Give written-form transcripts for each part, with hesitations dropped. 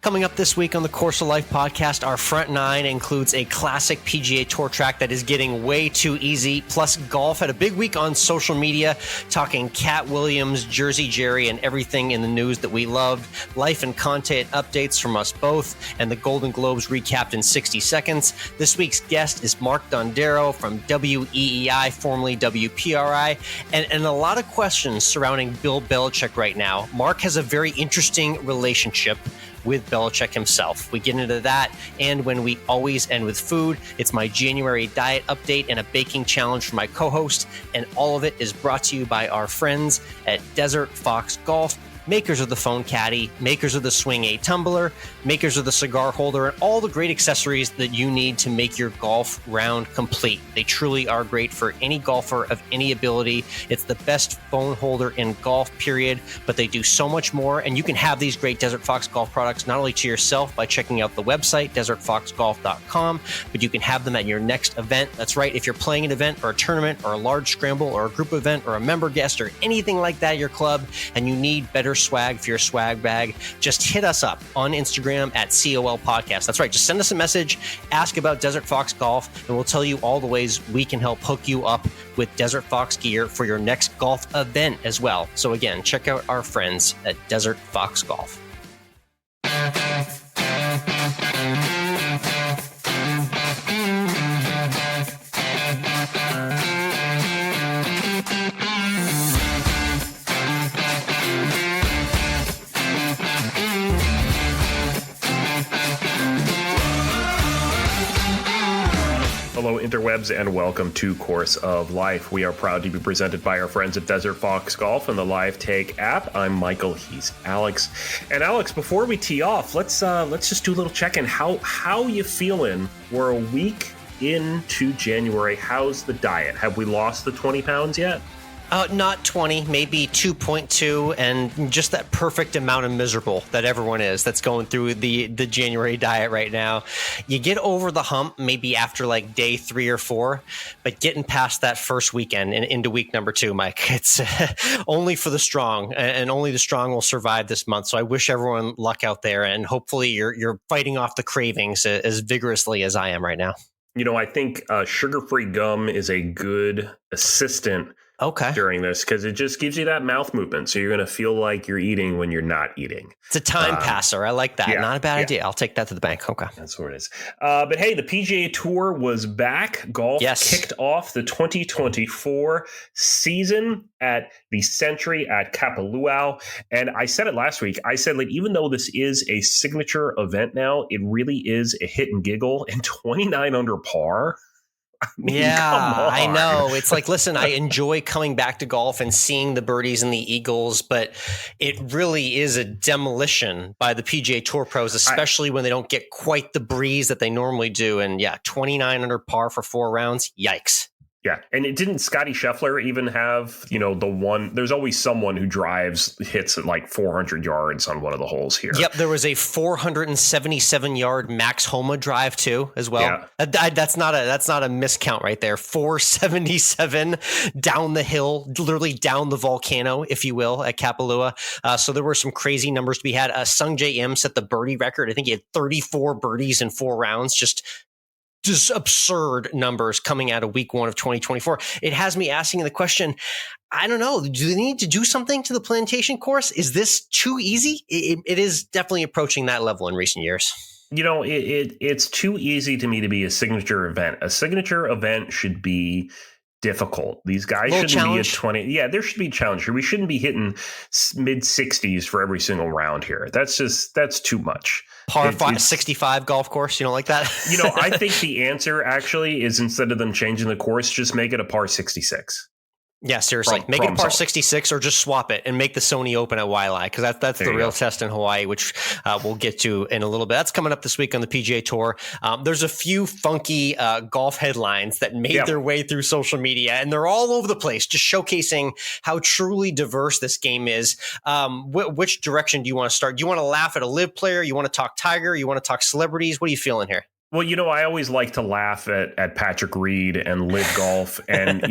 Coming up this week on the Course of Life podcast, our front nine includes a classic PGA Tour track that is getting way too easy. Plus, golf had a big week on social media, talking Katt Williams, Jersey Jerry, and everything in the news that we loved. Life and content updates from us both, and the Golden Globes recapped in 60 seconds. This week's guest is Mark Dondero from WEEI, formerly WPRI, and a lot of questions surrounding Bill Belichick right now. Mark has a very interesting relationship with Belichick himself. We get into that, and when we always end with food, it's my January diet update and a baking challenge for my co-host, and all of it is brought to you by our friends at Desert Fox Golf, makers of the phone caddy, makers of the Swing 8 tumbler, makers of the cigar holder, and all the great accessories that you need to make your golf round complete. They truly are great for any golfer of any ability. It's the best phone holder in golf, period, but they do so much more, and you can have these great Desert Fox Golf products not only to yourself by checking out the website, desertfoxgolf.com, but you can have them at your next event. That's right, if you're playing an event or a tournament or a large scramble or a group event or a member guest or anything like that at your club, and you need better swag for your swag bag, just hit us up on Instagram at COL Podcast. That's right. Just send us a message, ask about Desert Fox Golf, and we'll tell you all the ways we can help hook you up with Desert Fox gear for your next golf event as well. So again, check out our friends at Desert Fox Golf. Hello, interwebs, and welcome to Course of Life. We are proud to be presented by our friends at Desert Fox Golf and the Live Take app. I'm Michael. He's Alex. And Alex, before we tee off, let's just do a little check-in. How you feeling? We're a week into January. How's the diet? Have we lost the 20 pounds yet? Not 20, maybe 2.2, and just that perfect amount of miserable that everyone is that's going through the January diet right now. You get over the hump maybe after like day 3 or 4, but getting past that first weekend and into week number 2, Mike, it's only for the strong, and only the strong will survive this month. So I wish everyone luck out there, and hopefully you're fighting off the cravings as vigorously as I am right now. You know, I think sugar-free gum is a good assistant during this, because it just gives you that mouth movement. So you're going to feel like you're eating when you're not eating. It's a time passer. I like that. Yeah, not a bad idea. I'll take that to the bank. Okay. That's what it is. But hey, the PGA Tour was back. Golf kicked off the 2024 season at the Sentry at Kapalua. And I said it last week. I said, like, even though this is a signature event now, it really is a hit and giggle, and 29 under par. I mean, I know. It's like, listen, I enjoy coming back to golf and seeing the birdies and the eagles, but it really is a demolition by the PGA Tour pros, especially when they don't get quite the breeze that they normally do. And 29 under par for 4 rounds. Yikes. Yeah. And it didn't Scotty Scheffler even have, the one, there's always someone who hits at like 400 yards on one of the holes here. Yep. There was a 477 yard Max Homa drive too, as well. Yeah. That's not a miscount right there. 477 down the hill, literally down the volcano, if you will, at Kapalua. So there were some crazy numbers to be had. Sung J M set the birdie record. I think he had 34 birdies in 4 rounds. Just absurd numbers coming out of week 1 of 2024. It has me asking the question, I don't know, do they need to do something to the plantation course? Is this too easy? It is definitely approaching that level in recent years. It's too easy to me to be a signature event. A signature event should be difficult. These guys shouldn't be at 20. Yeah, there should be a challenge here. We shouldn't be hitting mid 60s for every single round here. That's too much. Par 65 golf course. You don't like that? I think the answer actually is, instead of them changing the course, just make it a par 66. Yeah, seriously. Make it a par 66, or just swap it and make the Sony Open at WEEI, because that's the real test in Hawaii, which we'll get to in a little bit. That's coming up this week on the PGA Tour. There's a few funky golf headlines that made their way through social media, and they're all over the place, just showcasing how truly diverse this game is. Which direction do you want to start? Do you want to laugh at a live player? You want to talk Tiger? You want to talk celebrities? What are you feeling here? Well, I always like to laugh at Patrick Reed and Live Golf. And,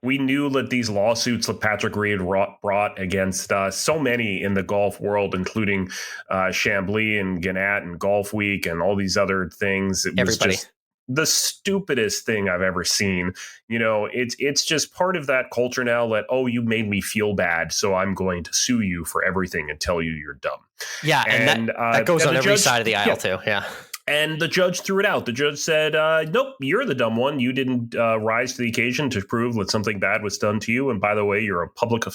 we knew that these lawsuits that Patrick Reed brought against so many in the golf world, including Chambly and Gannett and Golf Week and all these other things. It was Everybody. just the stupidest thing I've ever seen. It's just part of that culture now that, oh, you made me feel bad, so I'm going to sue you for everything and tell you you're dumb. Yeah, and that goes on every side of the aisle too. Yeah. And the judge threw it out. The judge said, nope, you're the dumb one. You didn't rise to the occasion to prove that something bad was done to you. And by the way, you're a public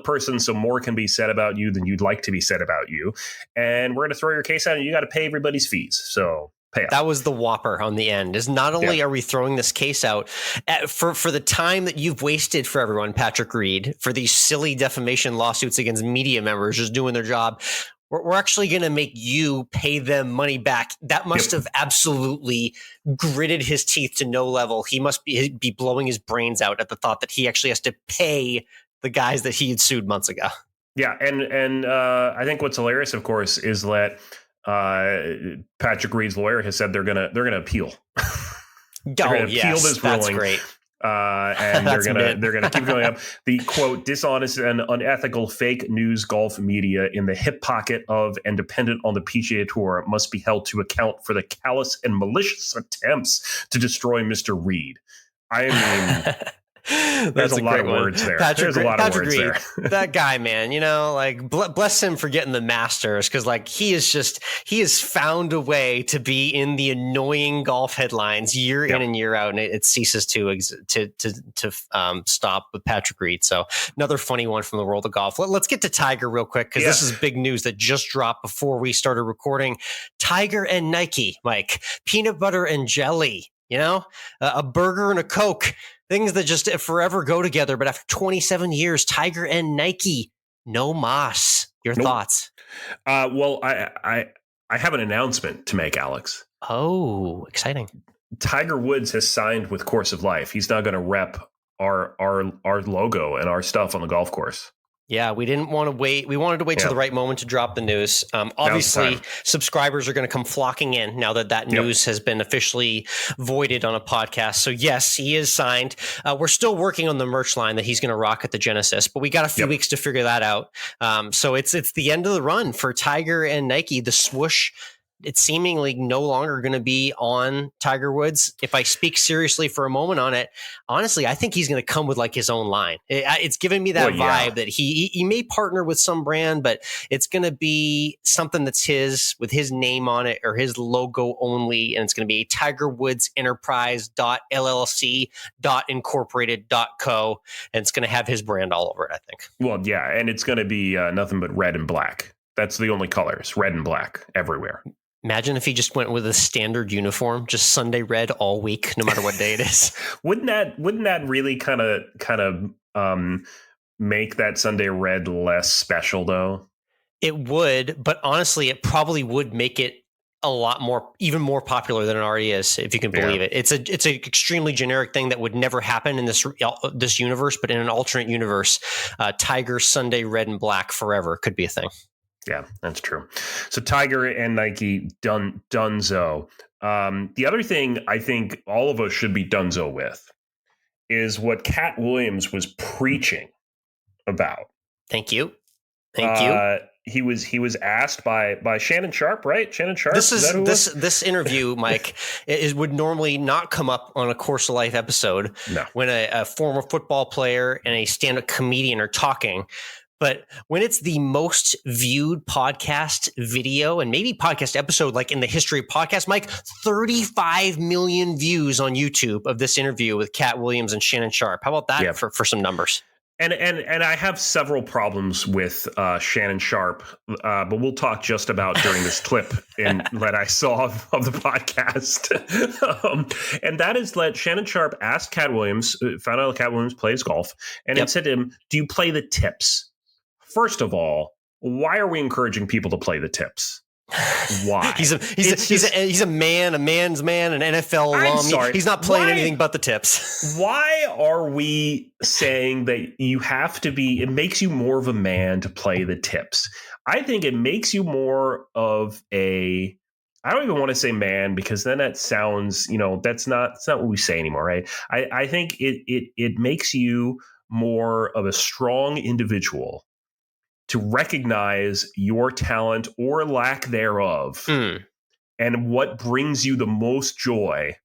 person, so more can be said about you than you'd like to be said about you. And we're going to throw your case out, and you got to pay everybody's fees. So pay up. That was the whopper on the end. Is not only are we throwing this case out for the time that you've wasted for everyone, Patrick Reed, for these silly defamation lawsuits against media members just doing their job. We're actually going to make you pay them money back. That must have absolutely gritted his teeth to no level. He must be blowing his brains out at the thought that he actually has to pay the guys that he had sued months ago. Yeah, and I think what's hilarious, of course, is that Patrick Reed's lawyer has said they're gonna appeal. Appeal this ruling. That's great. And they're gonna keep going up. The quote, dishonest and unethical fake news golf media in the hip pocket of and dependent on the PGA Tour must be held to account for the callous and malicious attempts to destroy Mr. Reed. I mean, there's a lot of words there. There's a lot of words there. That guy, man, bless him for getting the Masters, because he has found a way to be in the annoying golf headlines year in and year out, and it ceases to stop with Patrick Reed. So another funny one from the world of golf. Let's get to Tiger real quick, because this is big news that just dropped before we started recording. Tiger and Nike, Mike, peanut butter and jelly. A burger and a Coke. Things that just forever go together. But after 27 years, Tiger and Nike, no mas. Your thoughts? Well, I have an announcement to make, Alex. Oh, exciting. Tiger Woods has signed with Course of Life. He's now going to rep our logo and our stuff on the golf course. Yeah, we didn't want to wait. We wanted to wait till the right moment to drop the news. Obviously, subscribers are going to come flocking in now that news has been officially voided on a podcast. So yes, he is signed. We're still working on the merch line that he's going to rock at the Genesis, but we got a few weeks to figure that out. So it's the end of the run for Tiger and Nike. The swoosh, it's seemingly no longer going to be on Tiger Woods. If I speak seriously for a moment on it, honestly, I think he's going to come with his own line. It's giving me that vibe that he may partner with some brand, but it's going to be something that's his, with his name on it or his logo only. And it's going to be Tiger Woods Enterprise.llc.incorporated.co. And it's going to have his brand all over it, I think. Well, yeah. And it's going to be nothing but red and black. That's the only colors, red and black everywhere. Imagine if he just went with a standard uniform, just Sunday red all week, no matter what day it is. Wouldn't that really kind of make that Sunday red less special, though? It would, but honestly, it probably would make it a lot more, even more popular than it already is, if you can believe it. It's an extremely generic thing that would never happen in this universe, but in an alternate universe, Tiger Sunday red and black forever could be a thing. Yeah, that's true. So Tiger and Nike, dunzo. The other thing I think all of us should be dunzo with is what Katt Williams was preaching about. Thank you. He was asked by Shannon Sharpe, right? Shannon Sharpe. This interview, Mike, would normally not come up on a Course of Life episode when a former football player and a stand-up comedian are talking. But when it's the most viewed podcast video and maybe podcast episode, in the history of podcasts, Mike, 35 million views on YouTube of this interview with Katt Williams and Shannon Sharpe. How about that for some numbers? And I have several problems with Shannon Sharpe, but we'll talk just about during this clip that I saw of the podcast. And that is that Shannon Sharpe asked Katt Williams, found out Katt Williams plays golf, and it said to him, "Do you play the tips?" First of all, why are we encouraging people to play the tips? Why? he's a man's man, an NFL alum. Sorry. He's not playing anything but the tips. Why are we saying that you have to be? It makes you more of a man to play the tips. I think it makes you more of a I don't even want to say man, because then that sounds, that's not what we say anymore, right? I think it makes you more of a strong individual to recognize your talent or lack thereof and what brings you the most joy.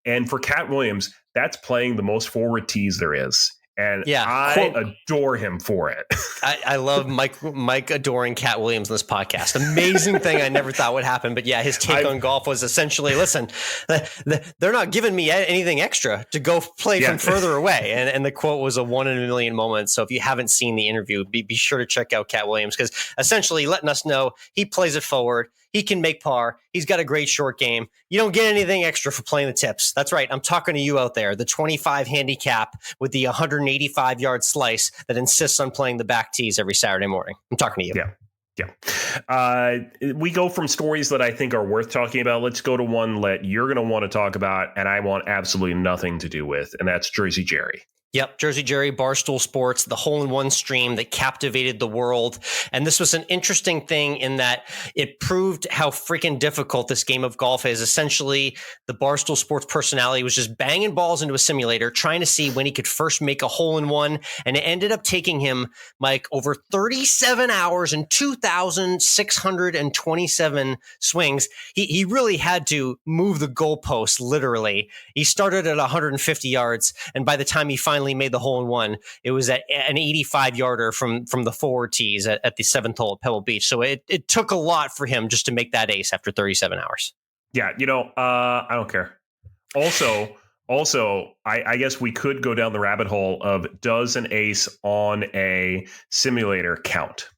And for Katt Williams, that's playing the most forward tees there is. And I adore him for it. I love Mike adoring Katt Williams in this podcast. Amazing thing I never thought would happen. But yeah, his take on golf was essentially, listen, they're not giving me anything extra to go play from further away. And the quote was a 1 in a million moment. So if you haven't seen the interview, be sure to check out Katt Williams, because essentially letting us know he plays it forward. He can make par. He's got a great short game. You don't get anything extra for playing the tips. That's right. I'm talking to you out there, the 25 handicap with the 185-yard slice that insists on playing the back tees every Saturday morning. I'm talking to you. Yeah. We go from stories that I think are worth talking about. Let's go to one that you're going to want to talk about, and I want absolutely nothing to do with, and that's Jersey Jerry. Yep, Jersey Jerry, Barstool Sports, the hole-in-one stream that captivated the world. And this was an interesting thing in that it proved how freaking difficult this game of golf is. Essentially, the Barstool Sports personality was just banging balls into a simulator, trying to see when he could first make a hole-in-one. And it ended up taking him, Mike, over 37 hours and 2,627 swings. He really had to move the goalpost, literally. He started at 150 yards, and by the time he finally made the hole-in-one, it was at an 85-yarder from the forward tees at the 7th hole at Pebble Beach. So it took a lot for him just to make that ace after 37 hours. Yeah, I don't care. Also, I guess we could go down the rabbit hole of, does an ace on a simulator count?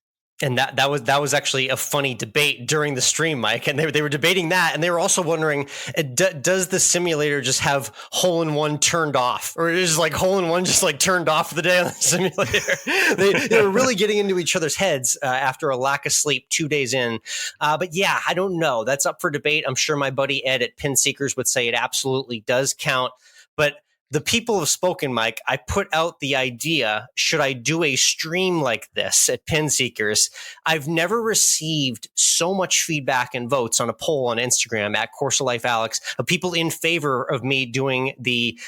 And that was actually a funny debate during the stream, Mike. And they were debating that, and they were also wondering, does the simulator just have hole-in-one turned off, or is like hole-in-one just like turned off for the day on the simulator? they were really getting into each other's heads after a lack of sleep 2 days in. But yeah, I don't know. That's up for debate. I'm sure my buddy Ed at Pin Seekers would say it absolutely does count, but the people have spoken, Mike. I put out the idea, should I do a stream like this at Pin Seekers? I've never received so much feedback and votes on a poll on Instagram at Course of Life Alex of people in favor of me doing the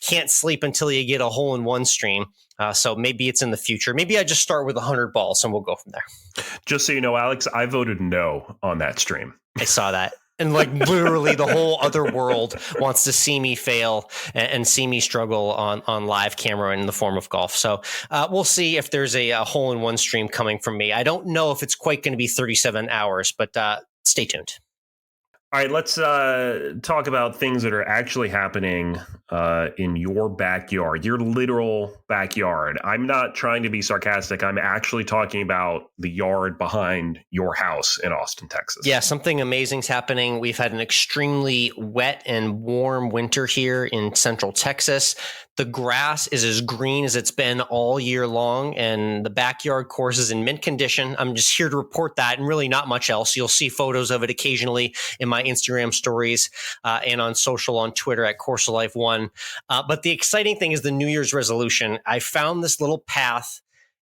can't sleep until you get a hole-in-one stream. So maybe it's in the future. Maybe I just start with 100 balls and we'll go from there. Just so you know, Alex, I voted no on that stream. I saw that. And like literally the whole other world wants to see me fail and see me struggle on live camera in the form of golf. So we'll see if there's a hole-in-one stream coming from me. I don't know if it's quite going to be 37 hours, but stay tuned. All right, let's talk about things that are actually happening in your backyard, your literal backyard. I'm not trying to be sarcastic. I'm actually talking about the yard behind your house in Austin, Texas. Yeah, something amazing's happening. We've had an extremely wet and warm winter here in Central Texas. The grass is as green as it's been all year long, and the backyard course is in mint condition. I'm just here to report that, and really not much else. You'll see photos of it occasionally in my Instagram stories and on social, on Twitter at Course of Life 1. But the exciting thing is the New Year's resolution. I found this little path.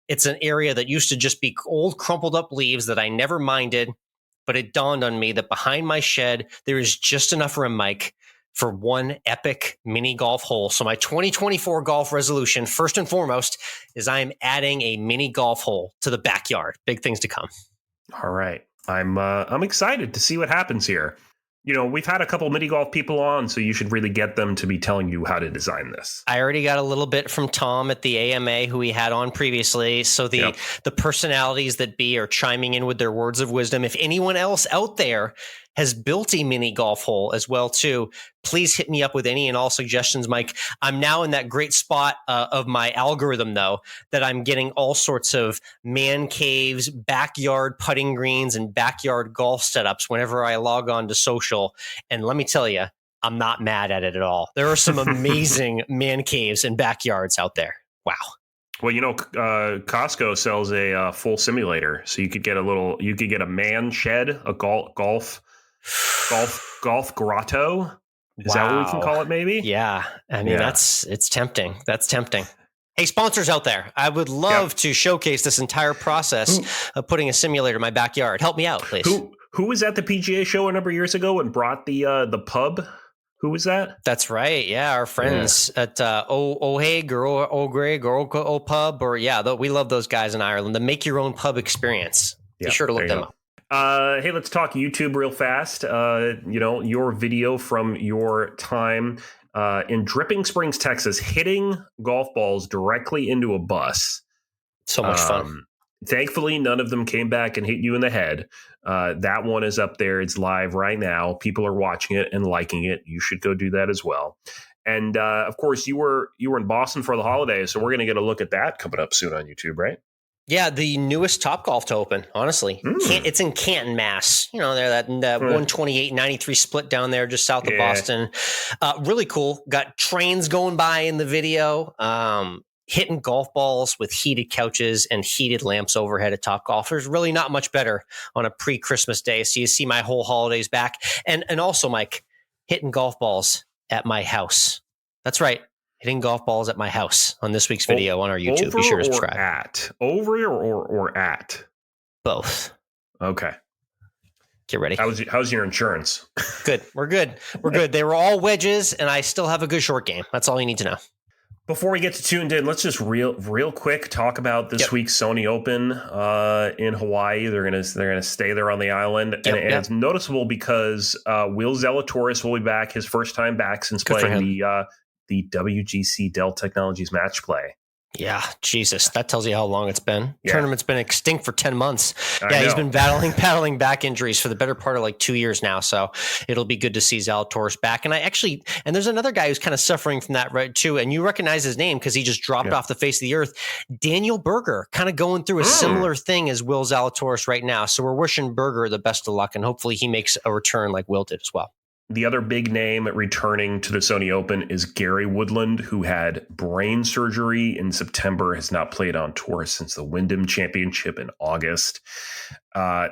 It's an area that used to just be old, crumpled up leaves that I never minded, but it dawned on me that behind my shed, there is just enough room, Mike, for one epic mini golf hole. So my 2024 golf resolution, first and foremost, is I am adding a mini golf hole to the backyard. Big things to come. All right. I'm excited to see what happens here. We've had a couple mini golf people on, so you should really get them to be telling you how to design this. I already got a little bit from Tom at the AMA, who we had on previously. So the personalities that be are chiming in with their words of wisdom. If anyone else out there has built a mini golf hole as well, too, please hit me up with any and all suggestions, Mike. I'm now in that great spot of my algorithm, though, that I'm getting all sorts of man caves, backyard putting greens, and backyard golf setups whenever I log on to social. And let me tell you, I'm not mad at it at all. There are some amazing man caves and backyards out there. Wow. Well, Costco sells a full simulator, so you could get a man shed, a golf grotto. Is that what we can call it? Maybe. Yeah. I mean, it's tempting. That's tempting. Hey, sponsors out there, I would love to showcase this entire process of putting a simulator in my backyard. Help me out, please. Who was at the PGA show a number of years ago and brought the pub? Who was that? That's right. Yeah, our friends at O'Haig or O'Greg or O Pub, or we love those guys in Ireland. The make your own pub experience. Be sure to look them up. Hey, let's talk YouTube real fast. Your video from your time in Dripping Springs, Texas, hitting golf balls directly into a bus. So much fun. Thankfully, none of them came back and hit you in the head. That one is up there. It's live right now. People are watching it and liking it. You should go do that as well. And of course, you were in Boston for the holidays, so we're going to get a look at that coming up soon on YouTube, right? Yeah, the newest Topgolf to open, honestly. It's in Canton, Mass. They're that 128-93 split down there just south of Boston. Really cool. Got trains going by in the video. Hitting golf balls with heated couches and heated lamps overhead at Topgolf. There's really not much better on a pre-Christmas day. So you see my whole holidays back. And also, Mike, hitting golf balls at my house. That's right. Hitting golf balls at my house on this week's video on our YouTube. Be sure to subscribe. Over or at? Both. Okay. Get ready. How's your insurance? Good. We're good. They were all wedges, and I still have a good short game. That's all you need to know. Before we get to tuned in, let's just real quick talk about this week's Sony Open in Hawaii. They're gonna stay there on the island, and it's noticeable because Will Zalatoris will be back, his first time back since playing the WGC Dell Technologies match play. Yeah, Jesus, that tells you how long it's been. Yeah. Tournament's been extinct for 10 months. He's been battling back injuries for the better part of like 2 years now. So it'll be good to see Zalatoris back. And there's another guy who's kind of suffering from that right too. And you recognize his name because he just dropped off the face of the earth. Daniel Berger, kind of going through a similar thing as Will Zalatoris right now. So we're wishing Berger the best of luck, and hopefully he makes a return like Will did as well. The other big name returning to the Sony Open is Gary Woodland, who had brain surgery in September, has not played on tour since the Wyndham Championship in August.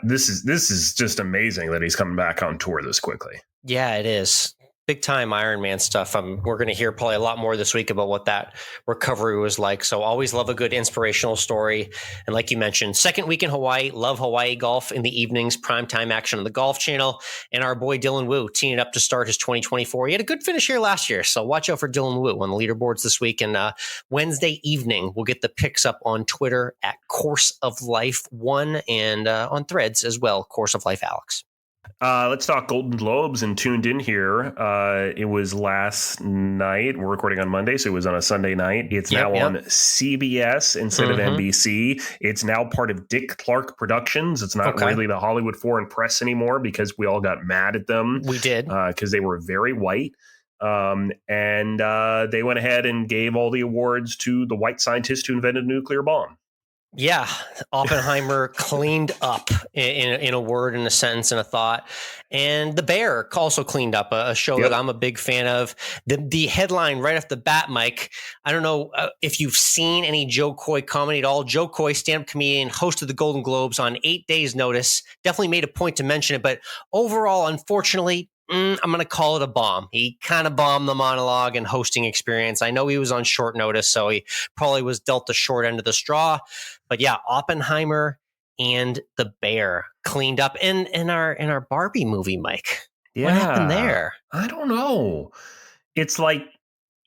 This is just amazing that he's coming back on tour this quickly. Yeah, it is. Big time Ironman stuff. We're going to hear probably a lot more this week about what that recovery was like. So always love a good inspirational story. And like you mentioned, second week in Hawaii, love Hawaii golf in the evenings, primetime action on the Golf Channel. And our boy Dylan Wu teeing up to start his 2024. He had a good finish here last year. So watch out for Dylan Wu on the leaderboards this week. And Wednesday evening, we'll get the picks up on Twitter at Course of Life 1 and on Threads as well, Course of Life Alex. Let's talk Golden Globes and tuned in here. It was last night. We're recording on Monday, so it was on a Sunday night. It's now on CBS instead of NBC. It's now part of Dick Clark Productions. It's not really the Hollywood Foreign Press anymore because we all got mad at them. We did. Because they were very white. And they went ahead and gave all the awards to the white scientist who invented a nuclear bomb. Yeah, Oppenheimer cleaned up in a word, in a sentence, in a thought. And The Bear also cleaned up, a show that I'm a big fan of. The headline right off the bat, Mike, I don't know if you've seen any Joe Coy comedy at all. Joe Coy, stand-up comedian, host of the Golden Globes on 8 days' notice. Definitely made a point to mention it. But overall, unfortunately, I'm going to call it a bomb. He kind of bombed the monologue and hosting experience. I know he was on short notice, so he probably was dealt the short end of the straw. But yeah, Oppenheimer and The Bear cleaned up. And in our Barbie movie, Mike, what happened there? I don't know. It's like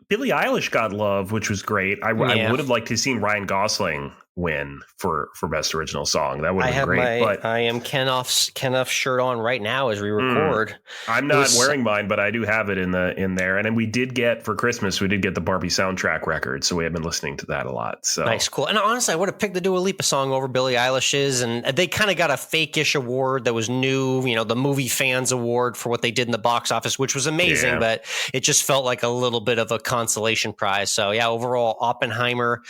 Billie Eilish got love, which was great. I would have liked to have seen Ryan Gosling win for Best Original Song. That would have been great. I am Kenoff's shirt on right now as we record. I'm not wearing mine, but I do have it in there. And then we did get for Christmas, the Barbie soundtrack record. So we have been listening to that a lot. So nice, cool. And honestly, I would have picked the Dua Lipa song over Billie Eilish's, and they kind of got a fake-ish award that was new, the movie fans award for what they did in the box office, which was amazing, but it just felt like a little bit of a consolation prize. So yeah, overall, Oppenheimer,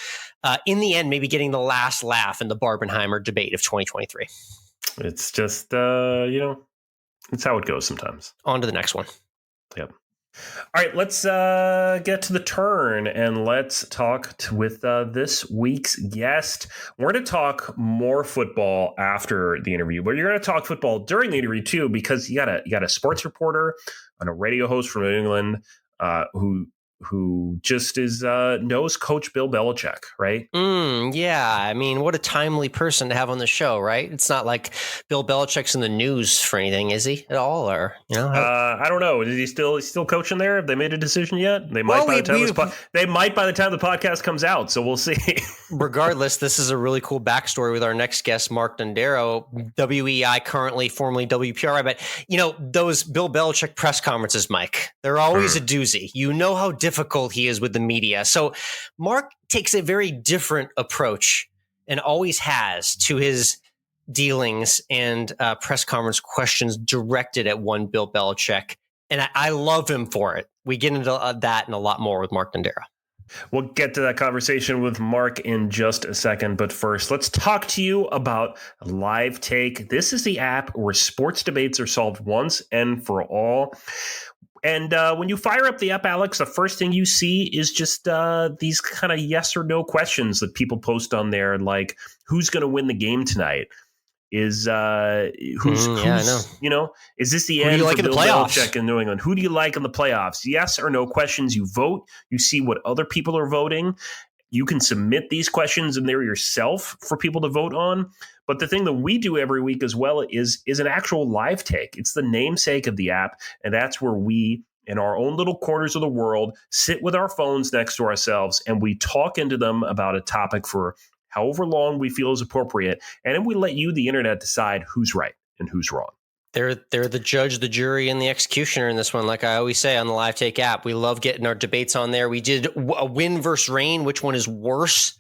in the end, maybe getting the last laugh in the Barbenheimer debate of 2023. It's just, it's how it goes sometimes. On to the next one. Yep. All right, let's get to the turn and let's talk with this week's guest. We're going to talk more football after the interview, but you're going to talk football during the interview too, because you got a sports reporter and a radio host from New England who who just knows Coach Bill Belichick, right? Yeah. I mean, what a timely person to have on the show, right? It's not like Bill Belichick's in the news for anything, is he at all? Or, I don't know. Is he still coaching there? Have they made a decision yet? They might by the time the podcast comes out. So we'll see. Regardless, this is a really cool backstory with our next guest, Mark Dondero, WEEI, currently formerly WPRI. But, those Bill Belichick press conferences, Mike, they're always a doozy. You know how difficult he is with the media. So Mark takes a very different approach and always has to his dealings and press conference questions directed at one Bill Belichick. And I love him for it. We get into that and a lot more with Mark Dondero. We'll get to that conversation with Mark in just a second. But first, let's talk to you about Live Take. This is the app where sports debates are solved once and for all. And when you fire up the app, Alex, the first thing you see is just these kind of yes or no questions that people post on there, like who's going to win the game tonight? Is is this the end for Bill Belichick in New England? Who do you like in the playoffs? Yes or no questions. You vote. You see what other people are voting. You can submit these questions in there yourself for people to vote on. But the thing that we do every week as well is an actual live take. It's the namesake of the app, and that's where we, in our own little corners of the world, sit with our phones next to ourselves, and we talk into them about a topic for however long we feel is appropriate, and then we let you, the internet, decide who's right and who's wrong. They're the judge, the jury, and the executioner in this one. Like I always say on the Live Take app, we love getting our debates on there. We did a win versus rain. Which one is worse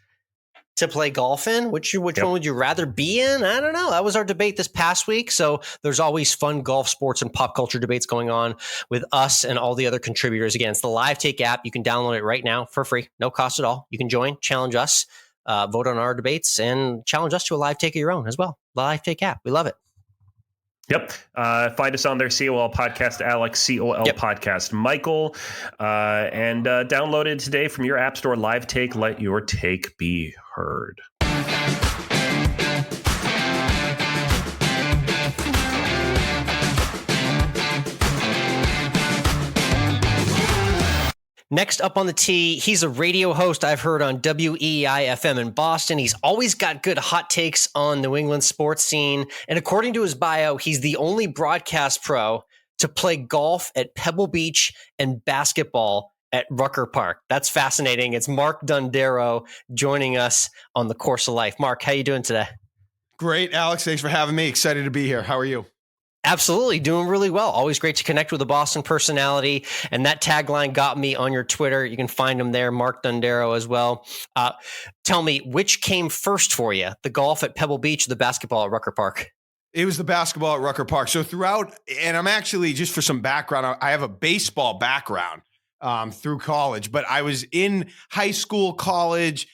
to play golf in? Which one would you rather be in? I don't know. That was our debate this past week. So there's always fun golf, sports, and pop culture debates going on with us and all the other contributors. Again, it's the Live Take app. You can download it right now for free. No cost at all. You can join, challenge us, vote on our debates, and challenge us to a live take of your own as well. The Live Take app. We love it. Yep. Find us on their COL podcast, Alex, COL podcast, Michael, and download it today from your app store. Live Take, let your take be heard. Next up on the tee, he's a radio host I've heard on WEEI FM in Boston. He's always got good hot takes on New England sports scene. And according to his bio, he's the only broadcast pro to play golf at Pebble Beach and basketball at Rucker Park. That's fascinating. It's Mark Dondero joining us on the Course of Life. Mark, how you doing today? Great, Alex. Thanks for having me. Excited to be here. How are you? Absolutely. Doing really well. Always great to connect with a Boston personality. And that tagline got me on your Twitter. You can find him there, Mark Dondero as well. Tell me, which came first for you? The golf at Pebble Beach or the basketball at Rucker Park? It was the basketball at Rucker Park. So throughout, and I'm actually, just for some background, I have a baseball background through college, but I was in high school, college.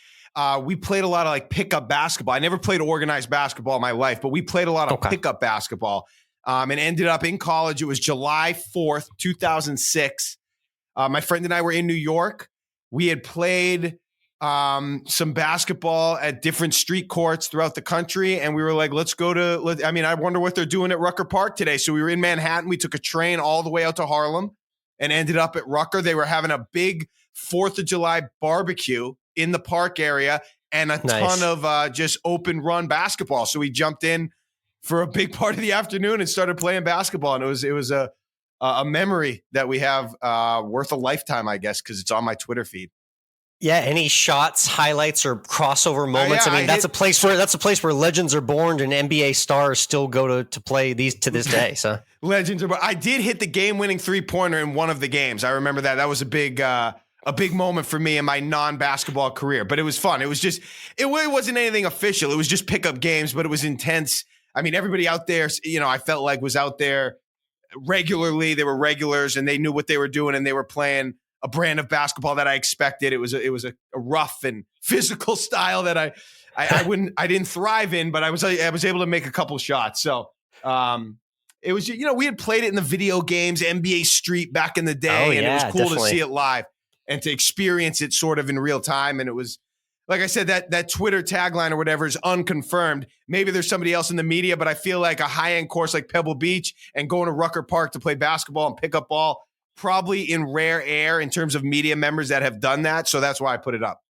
We played a lot of like pickup basketball. I never played organized basketball in my life, but we played a lot of pickup basketball. And ended up in college. It was July 4th, 2006. My friend and I were in New York. We had played some basketball at different street courts throughout the country. And we were like, let's go to, I wonder what they're doing at Rucker Park today. So we were in Manhattan. We took a train all the way out to Harlem and ended up at Rucker. They were having a big 4th of July barbecue in the park area and a ton of just open run basketball. So we jumped in for a big part of the afternoon and started playing basketball. And it was a memory that we have worth a lifetime, I guess, because it's on my Twitter feed. Yeah. Any shots, highlights, or crossover moments? That's a place where legends are born and NBA stars still go to play these to this day. So legends are born. I did hit the game-winning 3-pointer in one of the games. I remember that. That was a big moment for me in my non-basketball career. But it was fun. It was just it wasn't anything official. It was just pickup games, but it was intense. I mean, everybody out there, I felt like was out there regularly. They were regulars and they knew what they were doing and they were playing a brand of basketball that I expected. It was a rough and physical style that I didn't thrive in, but I was able to make a couple shots. So it was, we had played it in the video games, NBA Street back in the day, and it was cool to see it live and to experience it sort of in real time. And it was, like I said, that Twitter tagline or whatever is unconfirmed. Maybe there's somebody else in the media, but I feel like a high-end course like Pebble Beach and going to Rucker Park to play basketball and pick up ball, probably in rare air in terms of media members that have done that. So that's why I put it up.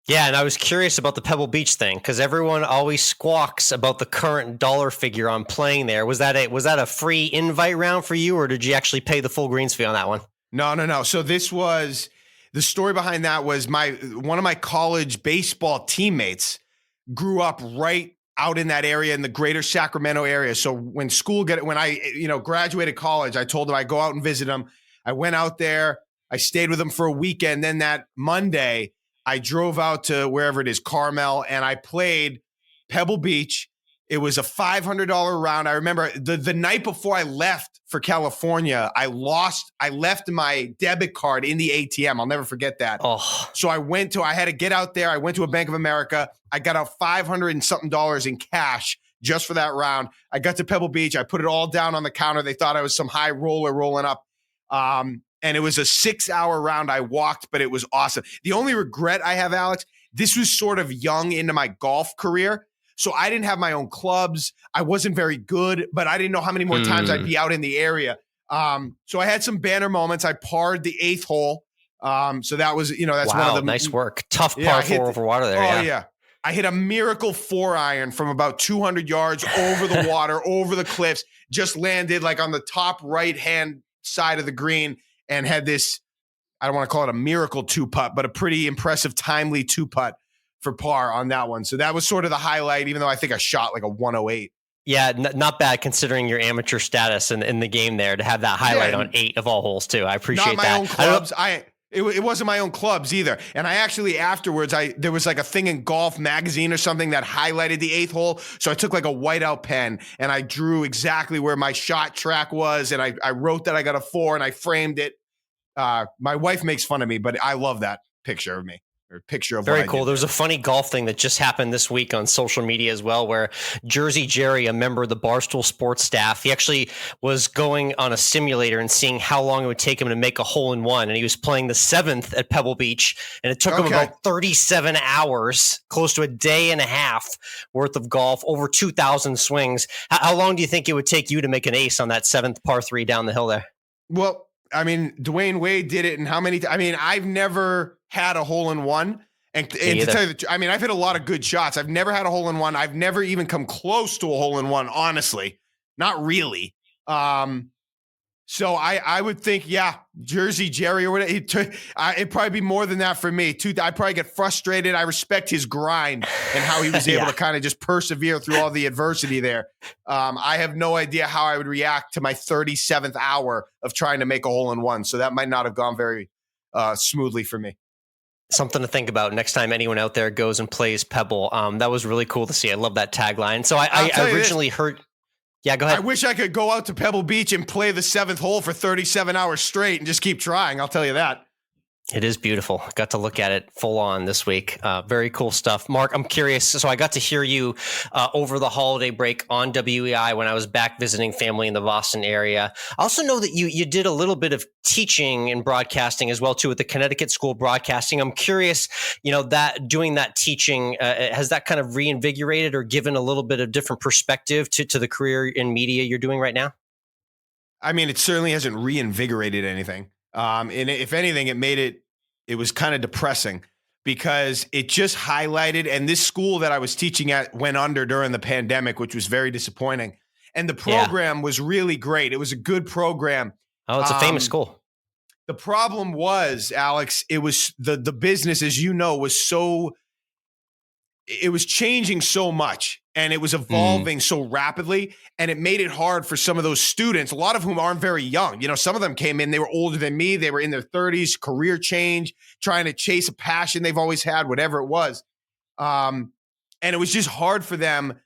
Yeah, and I was curious about the Pebble Beach thing because everyone always squawks about the current dollar figure on playing there. Was that a free invite round for you, or did you actually pay the full greens fee on that one? No. So this was the story behind that was one of my college baseball teammates grew up right out in that area in the greater Sacramento area. So when I graduated college, I told him I'd go out and visit him. I went out there. I stayed with him for a weekend. Then that Monday, I drove out to wherever it is, Carmel, and I played Pebble Beach. It was a $500 round. I remember the night before I left for California, I left my debit card in the ATM. I'll never forget that. Oh. So I had to get out there. I went to a Bank of America. I got out $500 and something in cash just for that round. I got to Pebble Beach. I put it all down on the counter. They thought I was some high roller rolling up. And it was a 6-hour round. I walked, but it was awesome. The only regret I have, Alex, this was sort of young into my golf career. So I didn't have my own clubs. I wasn't very good, but I didn't know how many more times I'd be out in the area. So I had some banner moments. I parred the 8th hole. So that was, that's one of the nice work. Tough par 4 over water there. Oh yeah. I hit a miracle 4-iron from about 200 yards over the water, over the cliffs, just landed like on the top right-hand side of the green and had this, I don't want to call it a miracle 2-putt, but a pretty impressive, timely 2-putt for par on that one. So that was sort of the highlight, even though I think I shot like a 108. Yeah, not bad considering your amateur status in the game there to have that highlight on 8 of all holes too. I appreciate that. Not my own clubs. It wasn't my own clubs either. And I actually afterwards, there was like a thing in Golf Magazine or something that highlighted the 8th hole. So I took like a whiteout pen and I drew exactly where my shot track was. And I wrote that I got a 4 and I framed it. My wife makes fun of me, but I love that picture of me. Picture of very cool. There was a funny golf thing that just happened this week on social media as well, where Jersey Jerry, a member of the Barstool Sports staff, he actually was going on a simulator and seeing how long it would take him to make a hole-in-one, and he was playing the 7th at Pebble Beach, and it took him about 37 hours, close to a day and a half worth of golf, over 2,000 swings. How long do you think it would take you to make an ace on that 7th par 3 down the hill there? Well, I mean, Dwayne Wade did it, and how many? I've never had a hole-in-one, and to tell you the truth, I've hit a lot of good shots. I've never had a hole-in-one. I've never even come close to a hole-in-one, honestly. Not really. So I would think, Jersey Jerry or whatever. It'd probably be more than that for me. I'd probably get frustrated. I respect his grind and how he was able to kind of just persevere through all the adversity there. I have no idea how I would react to my 37th hour of trying to make a hole-in-one. So that might not have gone very smoothly for me. Something to think about next time anyone out there goes and plays Pebble. That was really cool to see. I love that tagline. So I originally heard... Yeah, go ahead. I wish I could go out to Pebble Beach and play the 7th hole for 37 hours straight and just keep trying. I'll tell you that. It is beautiful. Got to look at it full on this week. Very cool stuff. Mark, I'm curious. So I got to hear you over the holiday break on WEEI when I was back visiting family in the Boston area. I also know that you did a little bit of teaching and broadcasting as well, too, at the Connecticut School of Broadcasting. I'm curious, that doing that teaching, has that kind of reinvigorated or given a little bit of different perspective to the career in media you're doing right now? I mean, it certainly hasn't reinvigorated anything. And if anything, it was kind of depressing because it just highlighted, and this school that I was teaching at went under during the pandemic, which was very disappointing. And the program was really great. It was a good program. Oh, it's a famous school. The problem was, Alex, it was the business, as you know, it was changing so much and it was evolving so rapidly, and it made it hard for some of those students, a lot of whom aren't very young. Some of them came in, they were older than me. They were in their 30s, career change, trying to chase a passion they've always had, whatever it was. And it was just hard for them.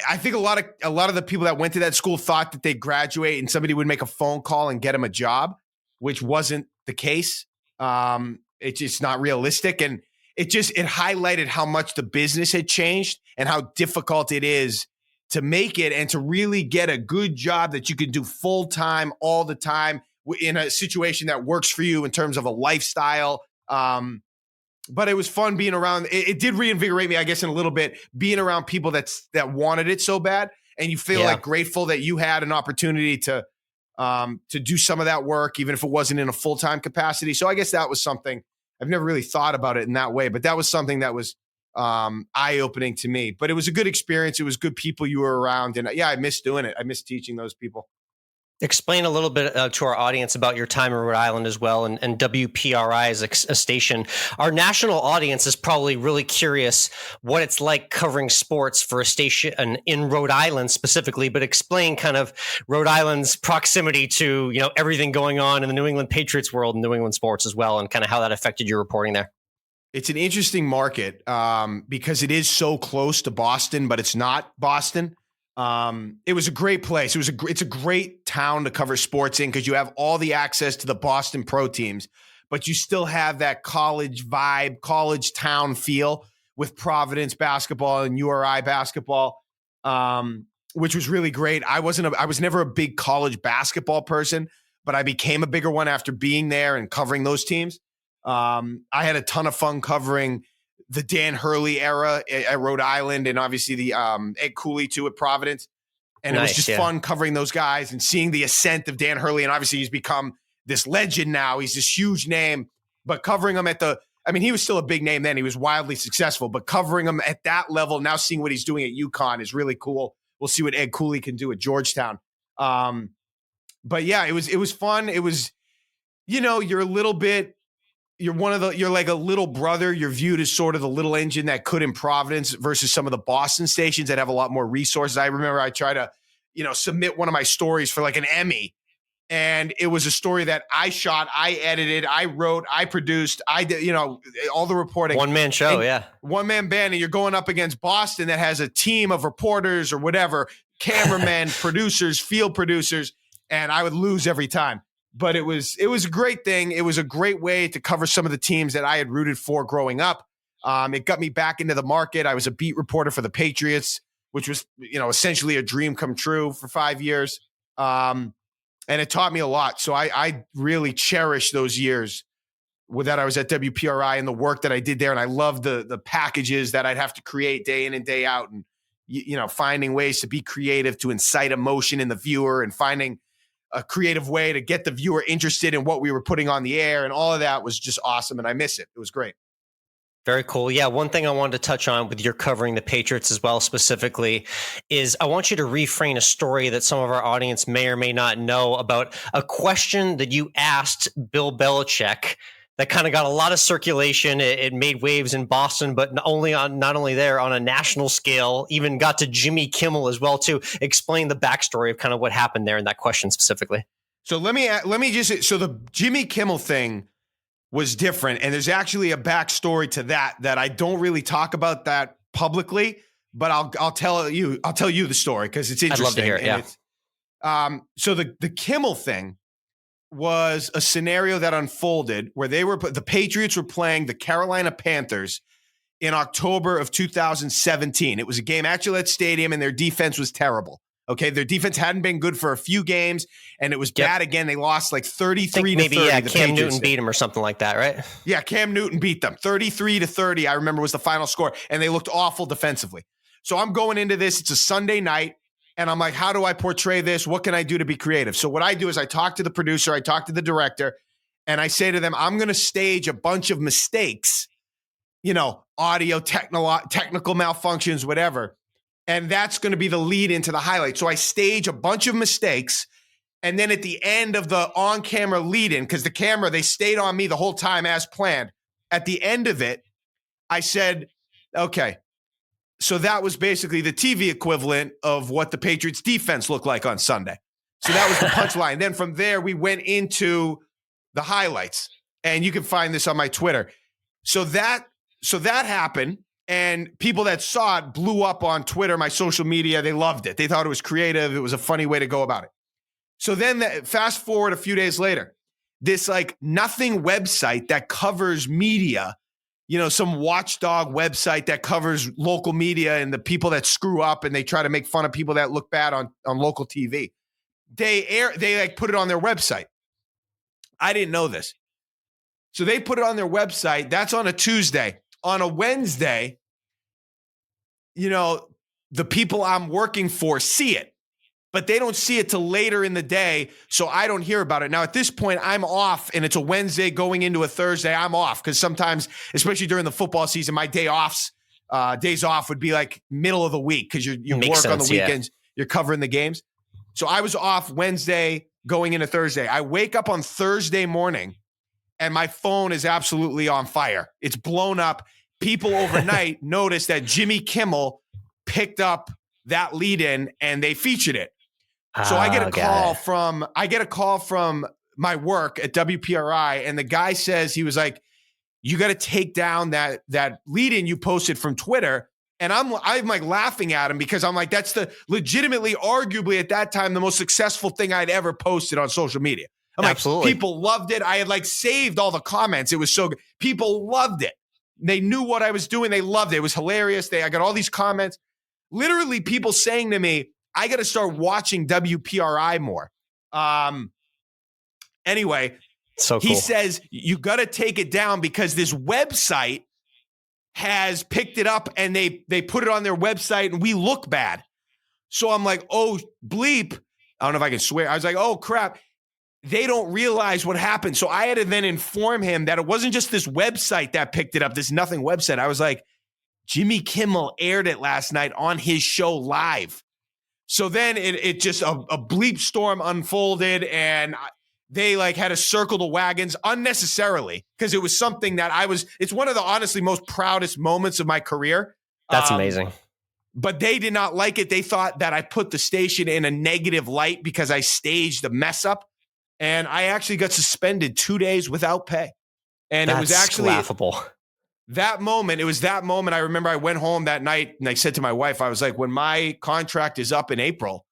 I think a lot of the people that went to that school thought that they'd graduate and somebody would make a phone call and get them a job, which wasn't the case. It's just not realistic. And it highlighted how much the business had changed and how difficult it is to make it and to really get a good job that you can do full time all the time in a situation that works for you in terms of a lifestyle. But it was fun being around. It did reinvigorate me, I guess, in a little bit, being around people that wanted it so bad. And you feel like grateful that you had an opportunity to to do some of that work, even if it wasn't in a full-time capacity. So I guess that was something I've never really thought about it in that way, but that was something that was eye-opening to me. But it was a good experience. It was good people you were around. And yeah, I miss doing it. I miss teaching those people. Explain a little bit to our audience about your time in Rhode Island as well, and WPRI as a station. Our national audience is probably really curious what it's like covering sports for a station in Rhode Island specifically, but explain kind of Rhode Island's proximity to, everything going on in the New England Patriots world and New England sports as well, and kind of how that affected your reporting there. It's an interesting market because it is so close to Boston, but it's not Boston. It was a great place. It's a great town to cover sports in because you have all the access to the Boston pro teams, but you still have that college vibe, college town feel with Providence basketball and URI basketball, which was really great. I was never a big college basketball person, but I became a bigger one after being there and covering those teams. I had a ton of fun covering the Dan Hurley era at Rhode Island, and obviously the Ed Cooley too at Providence. And it was just fun covering those guys and seeing the ascent of Dan Hurley. And obviously he's become this legend now. He's this huge name, but covering him he was still a big name then. He was wildly successful, but covering him at that level, now seeing what he's doing at UConn is really cool. We'll see what Ed Cooley can do at Georgetown. But yeah, it was fun. It was, you're like a little brother. You're viewed as sort of the little engine that could in Providence versus some of the Boston stations that have a lot more resources. I remember I tried to, submit one of my stories for like an Emmy, and it was a story that I shot, I edited, I wrote, I produced, I did, all the reporting. One-man show, yeah. One-man band, and you're going up against Boston that has a team of reporters or whatever, cameramen, producers, field producers, and I would lose every time. But it was a great thing. It was a great way to cover some of the teams that I had rooted for growing up. It got me back into the market. I was a beat reporter for the Patriots, which was, essentially a dream come true for 5 years. And it taught me a lot. So I really cherish those years that I was at WPRI and the work that I did there. And I loved the packages that I'd have to create day in and day out, and, finding ways to be creative, to incite emotion in the viewer, and finding a creative way to get the viewer interested in what we were putting on the air. And all of that was just awesome. And I miss it. It was great. Very cool. Yeah. One thing I wanted to touch on with your covering the Patriots as well specifically is I want you to reframe a story that some of our audience may or may not know about a question that you asked Bill Belichick that kind of got a lot of circulation. It made waves in Boston, but not only there, on a national scale, even got to Jimmy Kimmel as well to explain the backstory of kind of what happened there in that question specifically. So let me just, so the Jimmy Kimmel thing was different, and there's actually a backstory to that I don't really talk about that publicly, but I'll tell you the story because it's interesting. I'd love to hear it. Yeah. So the Kimmel thing was a scenario that unfolded where the Patriots were playing the Carolina Panthers in October of 2017. It was a game at Gillette Stadium, and their defense was terrible. Okay, their defense hadn't been good for a few games, and it was bad again. They lost like 33 to 30. Yeah, Cam Newton beat them or something like that, right? Yeah, Cam Newton beat them 33 to 30. I remember was the final score, and they looked awful defensively. So I'm going into this. It's a Sunday night. And I'm like, how do I portray this? What can I do to be creative? So what I do is I talk to the producer, I talk to the director, and I say to them, I'm going to stage a bunch of mistakes, audio, technical malfunctions, whatever. And that's going to be the lead into the highlight. So I stage a bunch of mistakes. And then at the end of the on-camera lead-in, because the camera, they stayed on me the whole time as planned. At the end of it, I said, okay, so that was basically the TV equivalent of what the Patriots defense looked like on Sunday. So that was the punchline. Then from there, we went into the highlights, and you can find this on my Twitter. So that happened, and people that saw it blew up on Twitter, my social media. They loved it. They thought it was creative. It was a funny way to go about it. So then fast forward a few days later, this like nothing website that covers media, some watchdog website that covers local media and the people that screw up and they try to make fun of people that look bad on local TV. They put it on their website. I didn't know this. So they put it on their website. That's on a Tuesday. On a Wednesday, the people I'm working for see it. but they don't see it till later in the day, so I don't hear about it. Now, at this point, I'm off, and it's a Wednesday going into a Thursday. I'm off because sometimes, especially during the football season, my days off would be like middle of the week because you work sense, on the weekends. You're covering the games. So I was off Wednesday going into Thursday. I wake up on Thursday morning, and my phone is absolutely on fire. It's blown up. People overnight noticed that Jimmy Kimmel picked up that lead-in, and they featured it. So I get a call from my work at WPRI, and the guy says, he was like, you got to take down that lead-in you posted from Twitter. And I'm like laughing at him because I'm like, that's the legitimately, arguably at that time, the most successful thing I'd ever posted on social media. I'm Absolutely. like, people loved it. I had like saved all the comments. It was so good. People loved it. They knew what I was doing. They loved it. It was hilarious. I got all these comments. Literally people saying to me, I got to start watching WPRI more. Anyway, so cool. He says, you got to take it down because this website has picked it up and they put it on their website and we look bad. So I'm like, oh, bleep. I don't know if I can swear. I was like, oh, crap. They don't realize what happened. So I had to then inform him that it wasn't just this website that picked it up, this nothing website. I was like, Jimmy Kimmel aired it last night on his show live. So then it just a bleep storm unfolded, and they like had to circle the wagons unnecessarily because it was something that it's one of the honestly most proudest moments of my career. That's amazing. But they did not like it. They thought that I put the station in a negative light because I staged a mess up, and I actually got suspended 2 days without pay. And it was actually laughable. It was that moment. I remember I went home that night and I said to my wife, I was like, when my contract is up in April,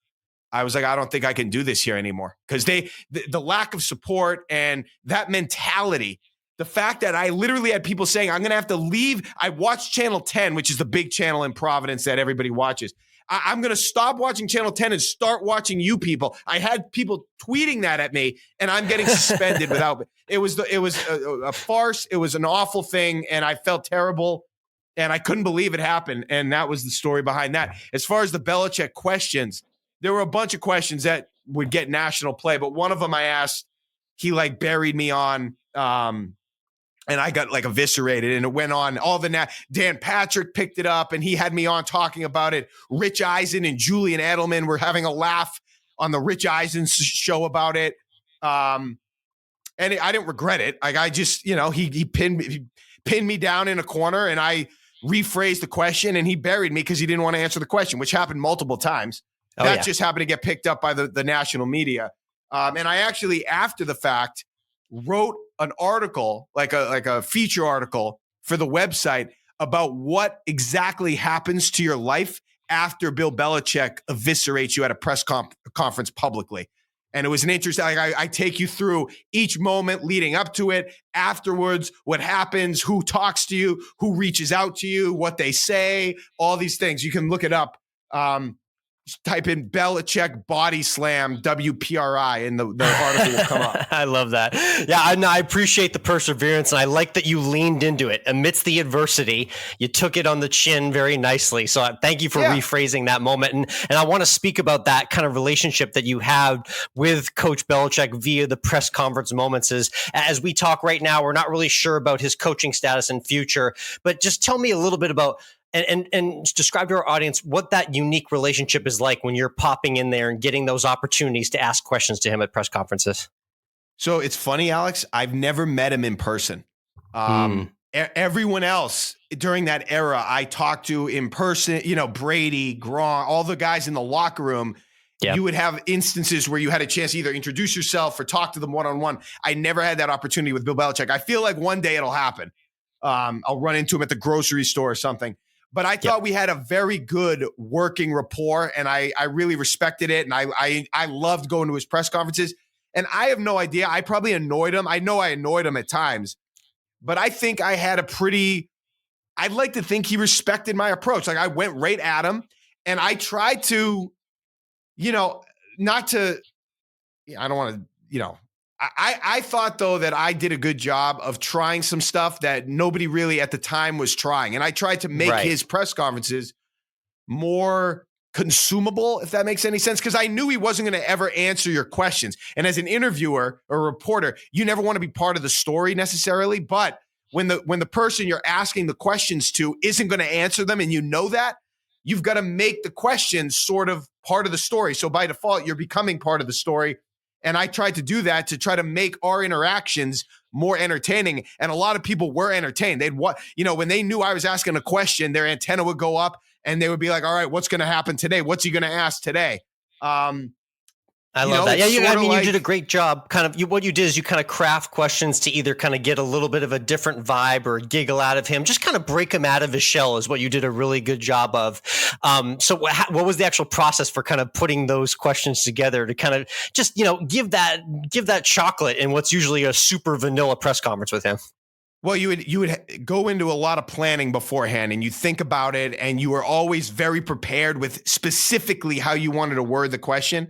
I was like, I don't think I can do this here anymore. Because the lack of support and that mentality, the fact that I literally had people saying, I'm going to have to leave. I watched Channel 10, which is the big channel in Providence that everybody watches. I'm going to stop watching Channel 10 and start watching you people. I had people tweeting that at me, and I'm getting suspended without. It was a farce. It was an awful thing, and I felt terrible, and I couldn't believe it happened. And that was the story behind that. As far as the Belichick questions, there were a bunch of questions that would get national play, but one of them I asked, he like buried me on. And I got like eviscerated, and it went on all the Dan Patrick picked it up and he had me on talking about it. Rich Eisen and Julian Edelman were having a laugh on the Rich Eisen show about it. And I didn't regret it. Like I just, he pinned me down in a corner, and I rephrased the question, and he buried me because he didn't want to answer the question, which happened multiple times. That just happened to get picked up by the national media. And I actually, after the fact, wrote an article, like a feature article for the website about what exactly happens to your life after Bill Belichick eviscerates you at a press conference publicly. And it was an interesting, I take you through each moment leading up to it, afterwards, what happens, who talks to you, who reaches out to you, what they say, all these things. You can look it up. Type in Belichick body slam WPRI and the article will come up. I love that. Yeah, I appreciate the perseverance, and I like that you leaned into it amidst the adversity. You took it on the chin very nicely. So thank you for rephrasing that moment. And I want to speak about that kind of relationship that you have with Coach Belichick via the press conference moments. As we talk right now, we're not really sure about his coaching status and future, but just tell me a little bit about and describe to our audience what that unique relationship is like when you're popping in there and getting those opportunities to ask questions to him at press conferences. So it's funny, Alex, I've never met him in person. Everyone else during that era I talked to in person, Brady, Gronk, all the guys in the locker room, you would have instances where you had a chance to either introduce yourself or talk to them one-on-one. I never had that opportunity with Bill Belichick. I feel like one day it'll happen. I'll run into him at the grocery store or something. But I thought we had a very good working rapport, and I really respected it, and I loved going to his press conferences. And I have no idea. I probably annoyed him. I know I annoyed him at times, but I think I had I'd like to think he respected my approach. Like I went right at him, and I tried to, not to, I don't want to, I thought, though, that I did a good job of trying some stuff that nobody really at the time was trying. And I tried to make his press conferences more consumable, if that makes any sense, because I knew he wasn't going to ever answer your questions. And as an interviewer or reporter, you never want to be part of the story necessarily. But when the person you're asking the questions to isn't going to answer them, and you know that, you've got to make the questions sort of part of the story. So by default, you're becoming part of the story. And I tried to do that to try to make our interactions more entertaining. And a lot of people were entertained. When they knew I was asking a question, their antenna would go up and they would be like, all right, what's going to happen today? What's he going to ask today? I love that. Yeah, you did a great job. What you did is you kind of craft questions to either kind of get a little bit of a different vibe or a giggle out of him, just kind of break him out of his shell is what you did a really good job of. So what was the actual process for kind of putting those questions together to kind of just, give that chocolate in what's usually a super vanilla press conference with him? Well, you would go into a lot of planning beforehand, and you think about it, and you were always very prepared with specifically how you wanted to word the question.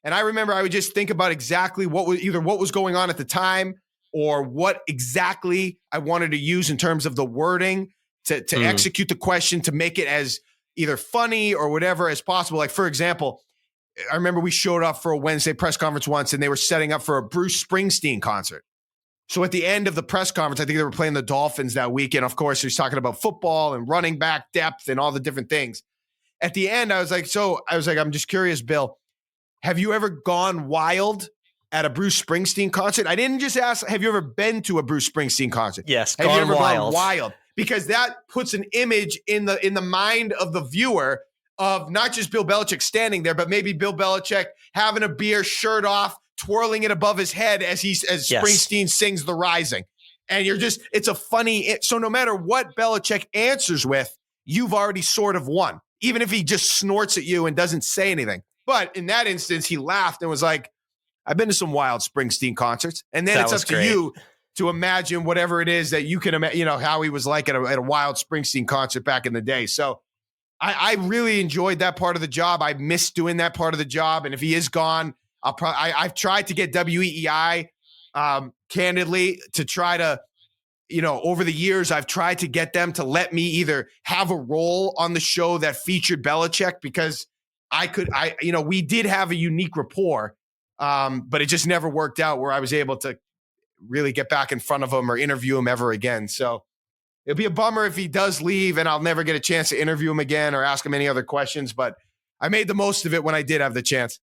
And I remember I would just think about exactly what was going on at the time, or what exactly I wanted to use in terms of the wording to execute the question, to make it as either funny or whatever as possible. Like, for example, I remember we showed up for a Wednesday press conference once, and they were setting up for a Bruce Springsteen concert. So at the end of the press conference, I think they were playing the Dolphins that week. And of course, he's talking about football and running back depth and all the different things. At the end, I was like, I'm just curious, Bill, have you ever gone wild at a Bruce Springsteen concert? I didn't just ask, have you ever been to a Bruce Springsteen concert? Yes, have you ever gone wild? Because that puts an image in the mind of the viewer of not just Bill Belichick standing there, but maybe Bill Belichick having a beer, shirt off, twirling it above his head as Springsteen sings The Rising. And it's a funny, so no matter what Belichick answers with, you've already sort of won, even if he just snorts at you and doesn't say anything. But in that instance, he laughed and was like, I've been to some wild Springsteen concerts. And then it's up to you to imagine whatever it is that you can imagine, how he was like at a wild Springsteen concert back in the day. So I really enjoyed that part of the job. I miss doing that part of the job. And if he is gone, I've tried to get WEEI, candidly, to try to, over the years, I've tried to get them to let me either have a role on the show that featured Belichick, because we did have a unique rapport, but it just never worked out where I was able to really get back in front of him or interview him ever again. So it'll be a bummer if he does leave and I'll never get a chance to interview him again or ask him any other questions, but I made the most of it when I did have the chance.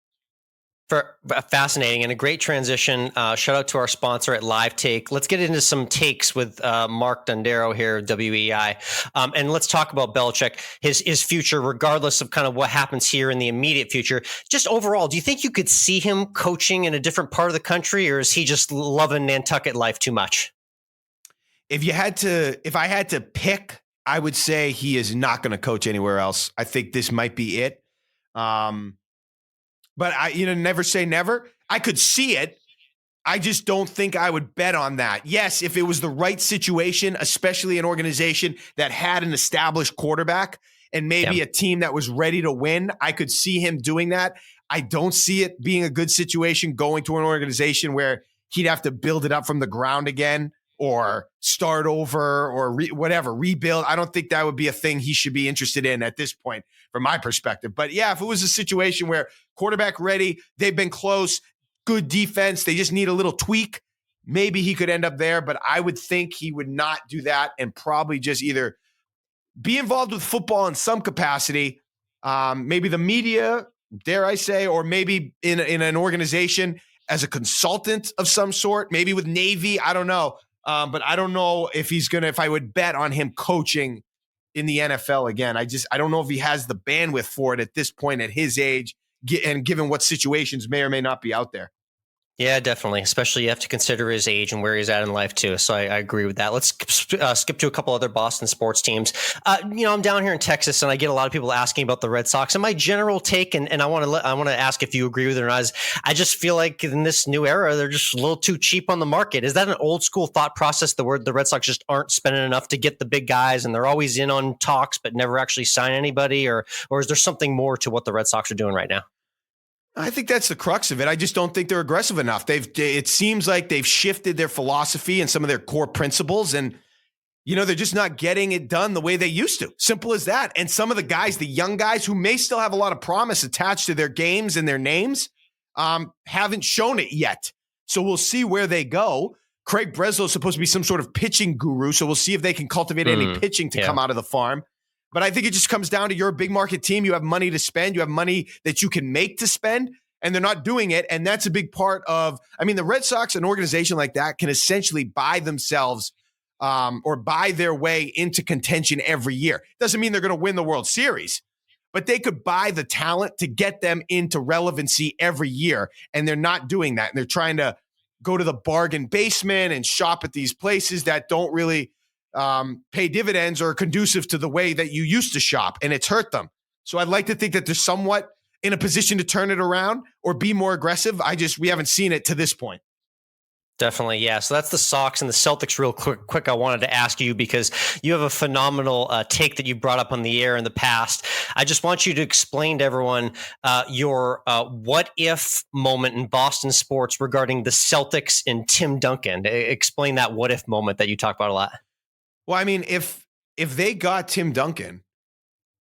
Fascinating and a great transition. Shout out to our sponsor at Live Take. Let's get into some takes with Mark Dondero here at WEEI. And let's talk about Belichick, his future, regardless of kind of what happens here in the immediate future. Just overall, do you think you could see him coaching in a different part of the country, or is he just loving Nantucket life too much? If I had to pick, I would say he is not going to coach anywhere else. I think this might be it. But never say never. I could see it. I just don't think I would bet on that. Yes, if it was the right situation, especially an organization that had an established quarterback and maybe a team that was ready to win, I could see him doing that. I don't see it being a good situation going to an organization where he'd have to build it up from the ground again or start over or rebuild. I don't think that would be a thing he should be interested in at this point from my perspective. But yeah, if it was a situation where quarterback ready, they've been close, good defense, they just need a little tweak, maybe he could end up there. But I would think he would not do that and probably just either be involved with football in some capacity, maybe the media, dare I say, or maybe in an organization as a consultant of some sort, maybe with Navy, I don't know. But I don't know if I would bet on him coaching in the NFL again. I don't know if he has the bandwidth for it at this point at his age and given what situations may or may not be out there. Yeah, definitely. Especially you have to consider his age and where he's at in life too. So I agree with that. Let's skip to a couple other Boston sports teams. I'm down here in Texas and I get a lot of people asking about the Red Sox. And my general take, and I want to ask if you agree with it or not, is I just feel like in this new era, they're just a little too cheap on the market. Is that an old school thought process, where the Red Sox just aren't spending enough to get the big guys and they're always in on talks but never actually sign anybody? Or is there something more to what the Red Sox are doing right now? I think that's the crux of it. I just don't think they're aggressive enough. It seems like they've shifted their philosophy and some of their core principles. And, they're just not getting it done the way they used to. Simple as that. And some of the guys, the young guys who may still have a lot of promise attached to their games and their names, haven't shown it yet. So we'll see where they go. Craig Breslow is supposed to be some sort of pitching guru, so we'll see if they can cultivate any pitching to come out of the farm. But I think it just comes down to you're a big market team. You have money to spend. You have money that you can make to spend, and they're not doing it. And that's a big part of, the Red Sox, an organization like that, can essentially buy themselves or buy their way into contention every year. Doesn't mean they're going to win the World Series, but they could buy the talent to get them into relevancy every year. And they're not doing that. And they're trying to go to the bargain basement and shop at these places that don't really pay dividends or are conducive to the way that you used to shop. And it's hurt them. So I'd like to think that they're somewhat in a position to turn it around or be more aggressive. We haven't seen it to this point. Definitely, yeah. So that's the Sox and the Celtics real quick. I wanted to ask you because you have a phenomenal take that you brought up on the air in the past. I just want you to explain to everyone your what-if moment in Boston sports regarding the Celtics and Tim Duncan. Explain that what-if moment that you talk about a lot. Well, if they got Tim Duncan,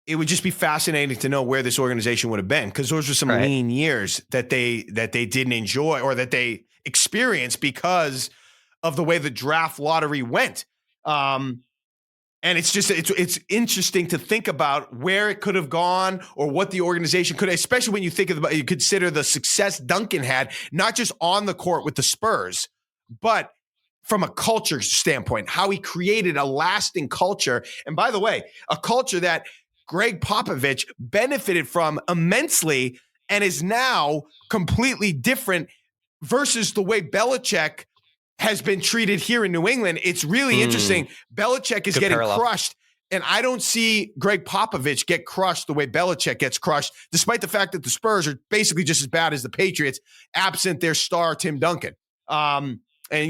it would just be fascinating to know where this organization would have been, because those were some lean years that they didn't enjoy or that they experienced because of the way the draft lottery went. And it's interesting to think about where it could have gone or what the organization could, especially when you you consider the success Duncan had, not just on the court with the Spurs, but from a culture standpoint, how he created a lasting culture. And by the way, a culture that Greg Popovich benefited from immensely and is now completely different versus the way Belichick has been treated here in New England. It's really interesting. Belichick is getting crushed, and I don't see Greg Popovich get crushed the way Belichick gets crushed, despite the fact that the Spurs are basically just as bad as the Patriots, absent their star, Tim Duncan. And,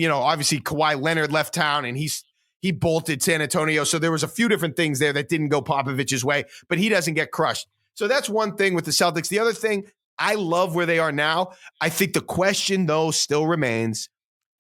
obviously Kawhi Leonard left town, and he bolted San Antonio. So there was a few different things there that didn't go Popovich's way, but he doesn't get crushed. So that's one thing with the Celtics. The other thing, I love where they are now. I think the question, though, still remains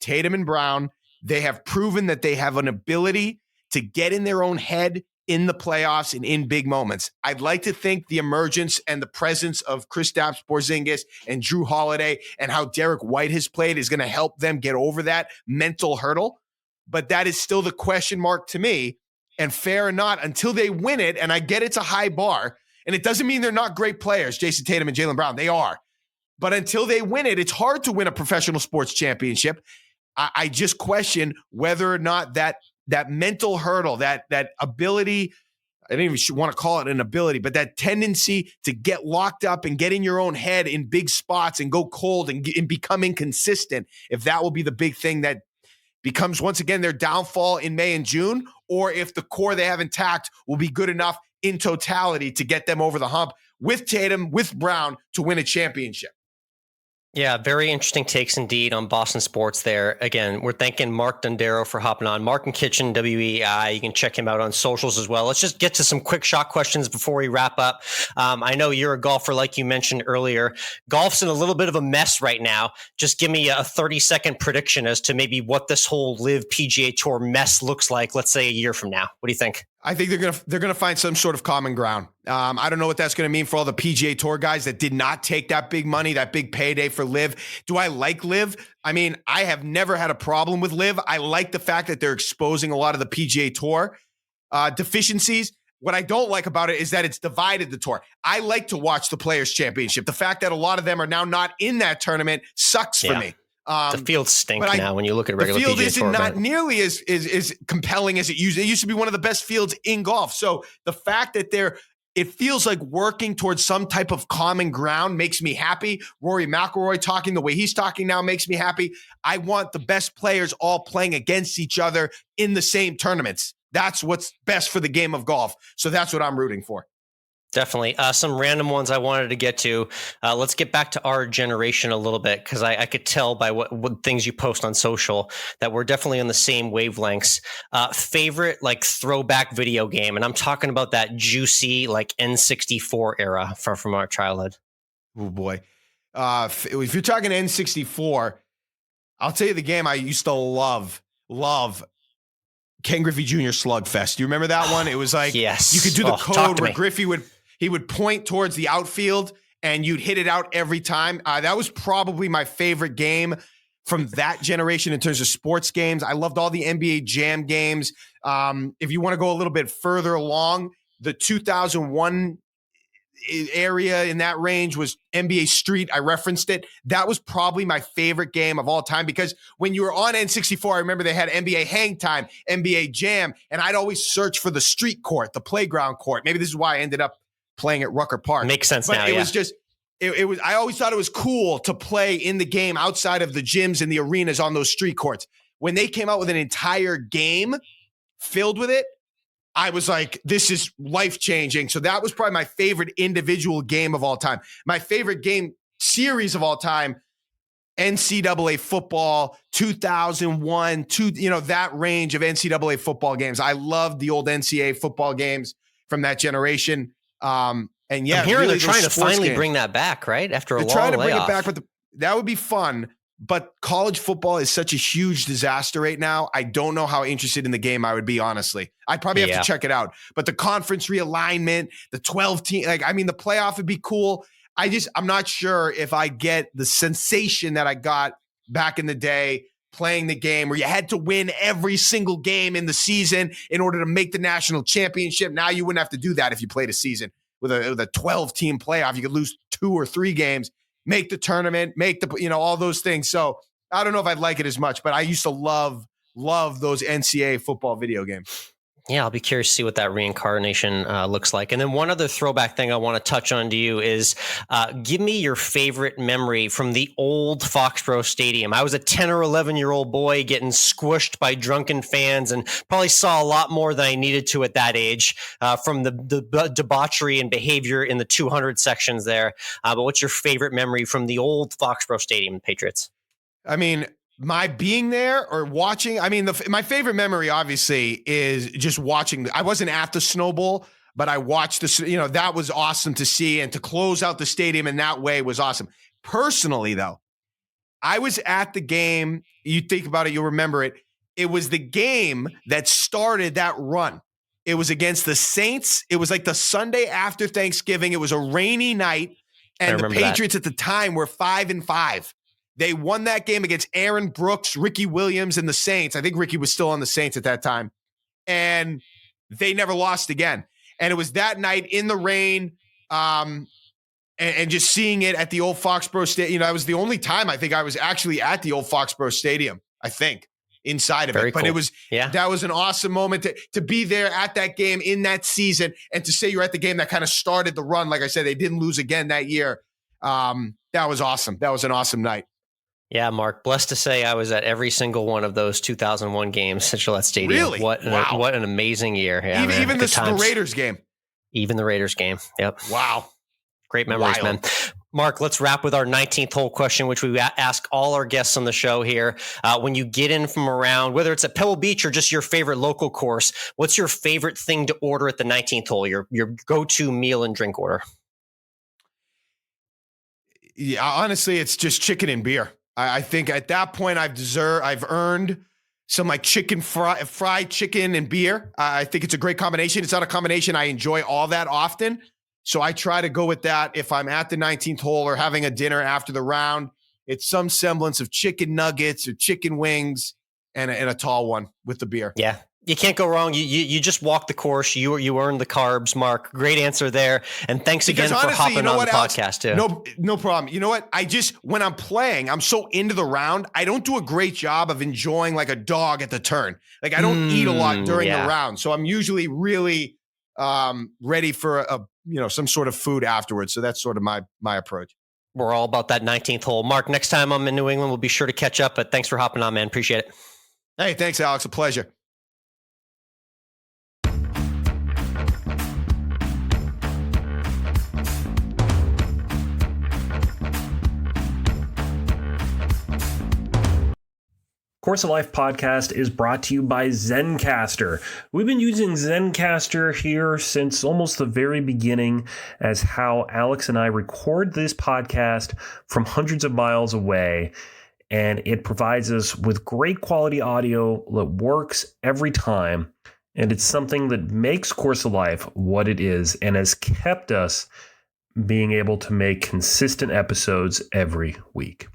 Tatum and Brown. They have proven that they have an ability to get in their own head in the playoffs and in big moments. I'd like to think the emergence and the presence of Kristaps Porzingis and Drew Holiday and how Derek White has played is going to help them get over that mental hurdle. But that is still the question mark to me. And fair or not, until they win it, and I get it's a high bar, and it doesn't mean they're not great players, Jason Tatum and Jaylen Brown. They are. But until they win it, it's hard to win a professional sports championship. I just question whether or not that mental hurdle, that ability, I don't even want to call it an ability, but that tendency to get locked up and get in your own head in big spots and go cold and become inconsistent, if that will be the big thing that becomes once again their downfall in May and June, or if the core they have intact will be good enough in totality to get them over the hump with Tatum, with Brown, to win a championship. Yeah, very interesting takes indeed on Boston sports there. Again, we're thanking Mark Dondero for hopping on. Mark and Kitchen, WEEI. You can check him out on socials as well. Let's just get to some quick shot questions before we wrap up. I know you're a golfer, like you mentioned earlier. Golf's in a little bit of a mess right now. Just give me a 30-second prediction as to maybe what this whole LIV PGA Tour mess looks like, let's say a year from now. What do you think? I think they're gonna find some sort of common ground. I don't know what that's gonna mean for all the PGA Tour guys that did not take that big money, that big payday for LIV. Do I like LIV? I have never had a problem with LIV. I like the fact that they're exposing a lot of the PGA Tour deficiencies. What I don't like about it is that it's divided the tour. I like to watch the Players Championship. The fact that a lot of them are now not in that tournament sucks for me. The fields stink now when you look at regular PGA Tour. The field is not nearly as compelling as it used to. It used to be one of the best fields in golf. So the fact that it feels like working towards some type of common ground makes me happy. Rory McIlroy talking the way he's talking now makes me happy. I want the best players all playing against each other in the same tournaments. That's what's best for the game of golf. So that's what I'm rooting for. Definitely. Some random ones I wanted to get to. Let's get back to our generation a little bit, because I could tell by what things you post on social that we're definitely on the same wavelengths. Favorite throwback video game, and I'm talking about that juicy N64 era from our childhood. Oh boy. If you're talking N64, I'll tell you the game I used to love. Ken Griffey Jr. Slugfest. Do you remember that one? It was like yes. You could do the code where me. Griffey would point towards the outfield and you'd hit it out every time. That was probably my favorite game from that generation in terms of sports games. I loved all the NBA Jam games. If you want to go a little bit further along, the 2001 area in that range was NBA Street. I referenced it. That was probably my favorite game of all time because when you were on N64, I remember they had NBA Hang Time, NBA Jam, and I'd always search for the street court, the playground court. Maybe this is why I ended up playing at Rucker Park. Makes sense but now, it was just, it was, I always thought it was cool to play in the game outside of the gyms and the arenas on those street courts. When they came out with an entire game filled with it, I was like, this is life-changing. So that was probably my favorite individual game of all time. My favorite game series of all time, NCAA football, 2001, that range of NCAA football games. I loved the old NCAA football games from that generation. And yeah, I'm hearing really they're trying to finally bring that back, right? After a long trying to layoff. bring it back, but that would be fun. But college football is such a huge disaster right now. I don't know how interested in the game I would be, honestly. I'd probably have to check it out. But the conference realignment, the 12 team, the playoff would be cool. I'm not sure if I get the sensation that I got back in the day playing the game where you had to win every single game in the season in order to make the national championship. Now you wouldn't have to do that if you played a season with a 12 team playoff. You could lose 2 or 3 games. Make the tournament, make the, all those things. So I don't know if I'd like it as much, but I used to love those NCAA football video games. Yeah, I'll be curious to see what that reincarnation looks like. And then one other throwback thing I want to touch on to you is give me your favorite memory from the old Foxborough Stadium. I was a 10 or 11-year-old boy getting squished by drunken fans and probably saw a lot more than I needed to at that age from the debauchery and behavior in the 200 sections there. But what's your favorite memory from the old Foxborough Stadium, Patriots? My being there or watching, my favorite memory obviously is just watching. I wasn't at the Snow Bowl, but I watched that was awesome to see, and to close out the stadium in that way was awesome. Personally, though, I was at the game. You think about it, you'll remember it. It was the game that started that run. It was against the Saints. It was like the Sunday after Thanksgiving. It was a rainy night, and the Patriots at the time were 5-5. They won that game against Aaron Brooks, Ricky Williams, and the Saints. I think Ricky was still on the Saints at that time. And they never lost again. And it was that night in the rain and just seeing it at the old Foxborough Stadium. That was the only time I think I was actually at the old Foxborough Stadium, I think, inside of it. But it was that was an awesome moment to be there at that game in that season and to say you're at the game that kind of started the run. Like I said, they didn't lose again that year. That was awesome. That was an awesome night. Yeah, Mark, blessed to say I was at every single one of those 2001 games at Gillette Stadium. Really? What an amazing year. Yeah, even the Raiders game. Even the Raiders game. Yep. Wow. Great memories, man. Mark, let's wrap with our 19th hole question, which we ask all our guests on the show here. When you get in from around, whether it's at Pebble Beach or just your favorite local course, what's your favorite thing to order at the 19th hole, your go-to meal and drink order? Yeah, honestly, it's just chicken and beer. I think at that point I've earned some like fried chicken and beer. I think it's a great combination. It's not a combination I enjoy all that often. So I try to go with that. If I'm at the 19th hole or having a dinner after the round, it's some semblance of chicken nuggets or chicken wings and a tall one with the beer. Yeah. You can't go wrong. You just walk the course. You earned the carbs, Mark. Great answer there. And thanks again for hopping on the podcast too. No problem. You know what? When I'm playing, I'm so into the round. I don't do a great job of enjoying like a dog at the turn. Like I don't eat a lot during the round. So I'm usually really ready for some sort of food afterwards. So that's sort of my approach. We're all about that 19th hole. Mark, next time I'm in New England, we'll be sure to catch up. But thanks for hopping on, man. Appreciate it. Hey, thanks, Alex. A pleasure. Course of Life podcast is brought to you by Zencastr. We've been using Zencastr here since almost the very beginning as how Alex and I record this podcast from hundreds of miles away. and it provides us with great quality audio that works every time. And it's something that makes Course of Life what it is and has kept us being able to make consistent episodes every week.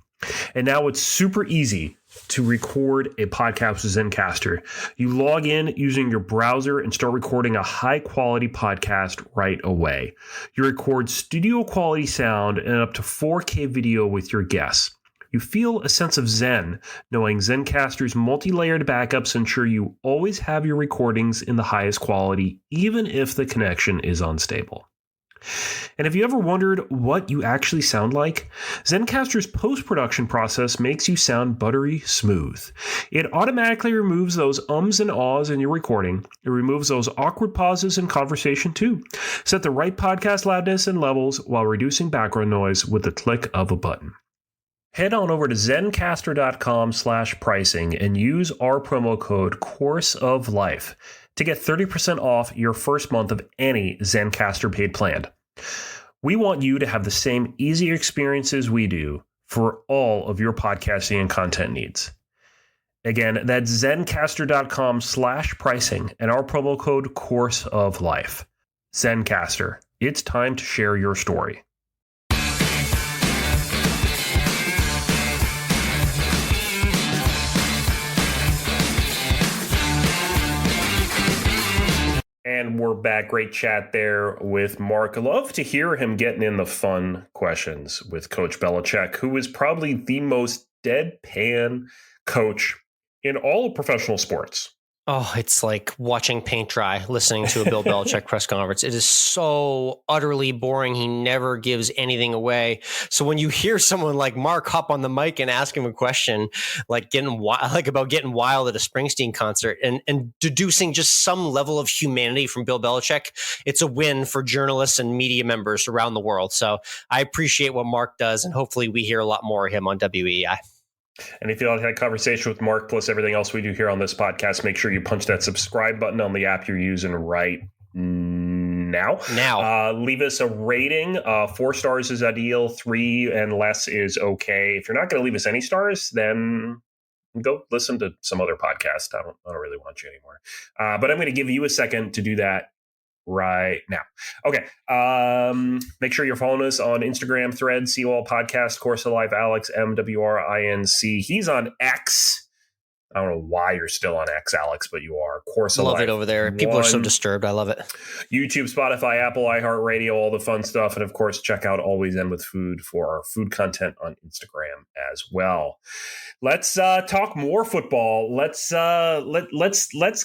And now it's super easy to record a podcast with Zencastr. You log in using your browser and start recording a high quality podcast right away. You record studio quality sound and up to 4K video with your guests. You feel a sense of zen knowing Zencastr's multi-layered backups ensure you always have your recordings in the highest quality, even if the connection is unstable. And have you ever wondered what you actually sound like? Zencastr's post-production process makes you sound buttery smooth. It automatically removes those ums and ahs in your recording. It removes those awkward pauses in conversation too. Set the right podcast loudness and levels while reducing background noise with the click of a button. Head on over to zencastr.com/pricing and use our promo code Course of Life to get 30% off your first month of any Zencastr paid plan. We want you to have the same easy experiences we do for all of your podcasting and content needs. Again, that's zencastr.com/pricing and our promo code Course of Life. Zencastr, it's time to share your story. And we're back. Great chat there with Mark. I love to hear him getting in the fun questions with Coach Belichick, who is probably the most deadpan coach in all of professional sports. Oh, it's like watching paint dry, listening to a Bill Belichick press conference. It is so utterly boring. He never gives anything away. So when you hear someone like Mark hop on the mic and ask him a question, like about getting wild at a Springsteen concert and deducing just some level of humanity from Bill Belichick, it's a win for journalists and media members around the world. So I appreciate what Mark does, and hopefully we hear a lot more of him on WEEI. And if you like that conversation with Mark, plus everything else we do here on this podcast, make sure you punch that subscribe button on the app you're using right now. Leave us a rating. 4 stars is ideal. 3 and less is okay. If you're not going to leave us any stars, then go listen to some other podcast. I don't really want you anymore. But I'm going to give you a second to do that right now. Okay. Make sure you're following us on Instagram, Threads, COL Podcast, Course of Life, Alex, MWRINC. He's on X. I don't know why you're still on X, Alex, but you are. Course of Life. Love it over there. People are so disturbed. I love it. YouTube, Spotify, Apple, iHeartRadio, all the fun stuff. And of course, check out Always End with Food for our food content on Instagram as well. Let's talk more football. Let's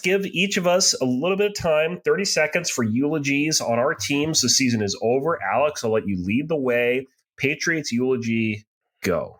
give each of us a little bit of time, 30 seconds for eulogies on our teams. The season is over. Alex, I'll let you lead the way. Patriots eulogy, go.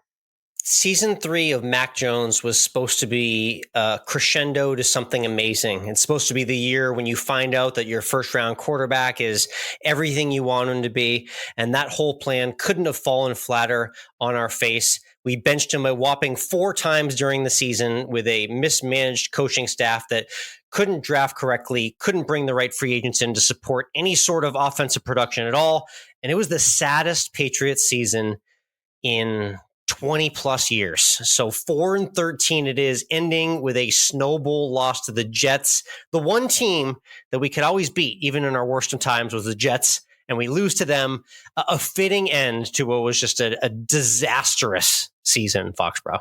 Season 3 of Mac Jones was supposed to be a crescendo to something amazing. It's supposed to be the year when you find out that your first round quarterback is everything you want him to be. And that whole plan couldn't have fallen flatter on our face. We benched him a whopping 4 times during the season with a mismanaged coaching staff that couldn't draft correctly, couldn't bring the right free agents in to support any sort of offensive production at all. And it was the saddest Patriots season in 20 plus years. So 4-13 it is, ending with a snowball loss to the Jets. The one team that we could always beat, even in our worst of times, was the Jets. And we lose to them. A fitting end to what was just a disastrous season in Foxborough.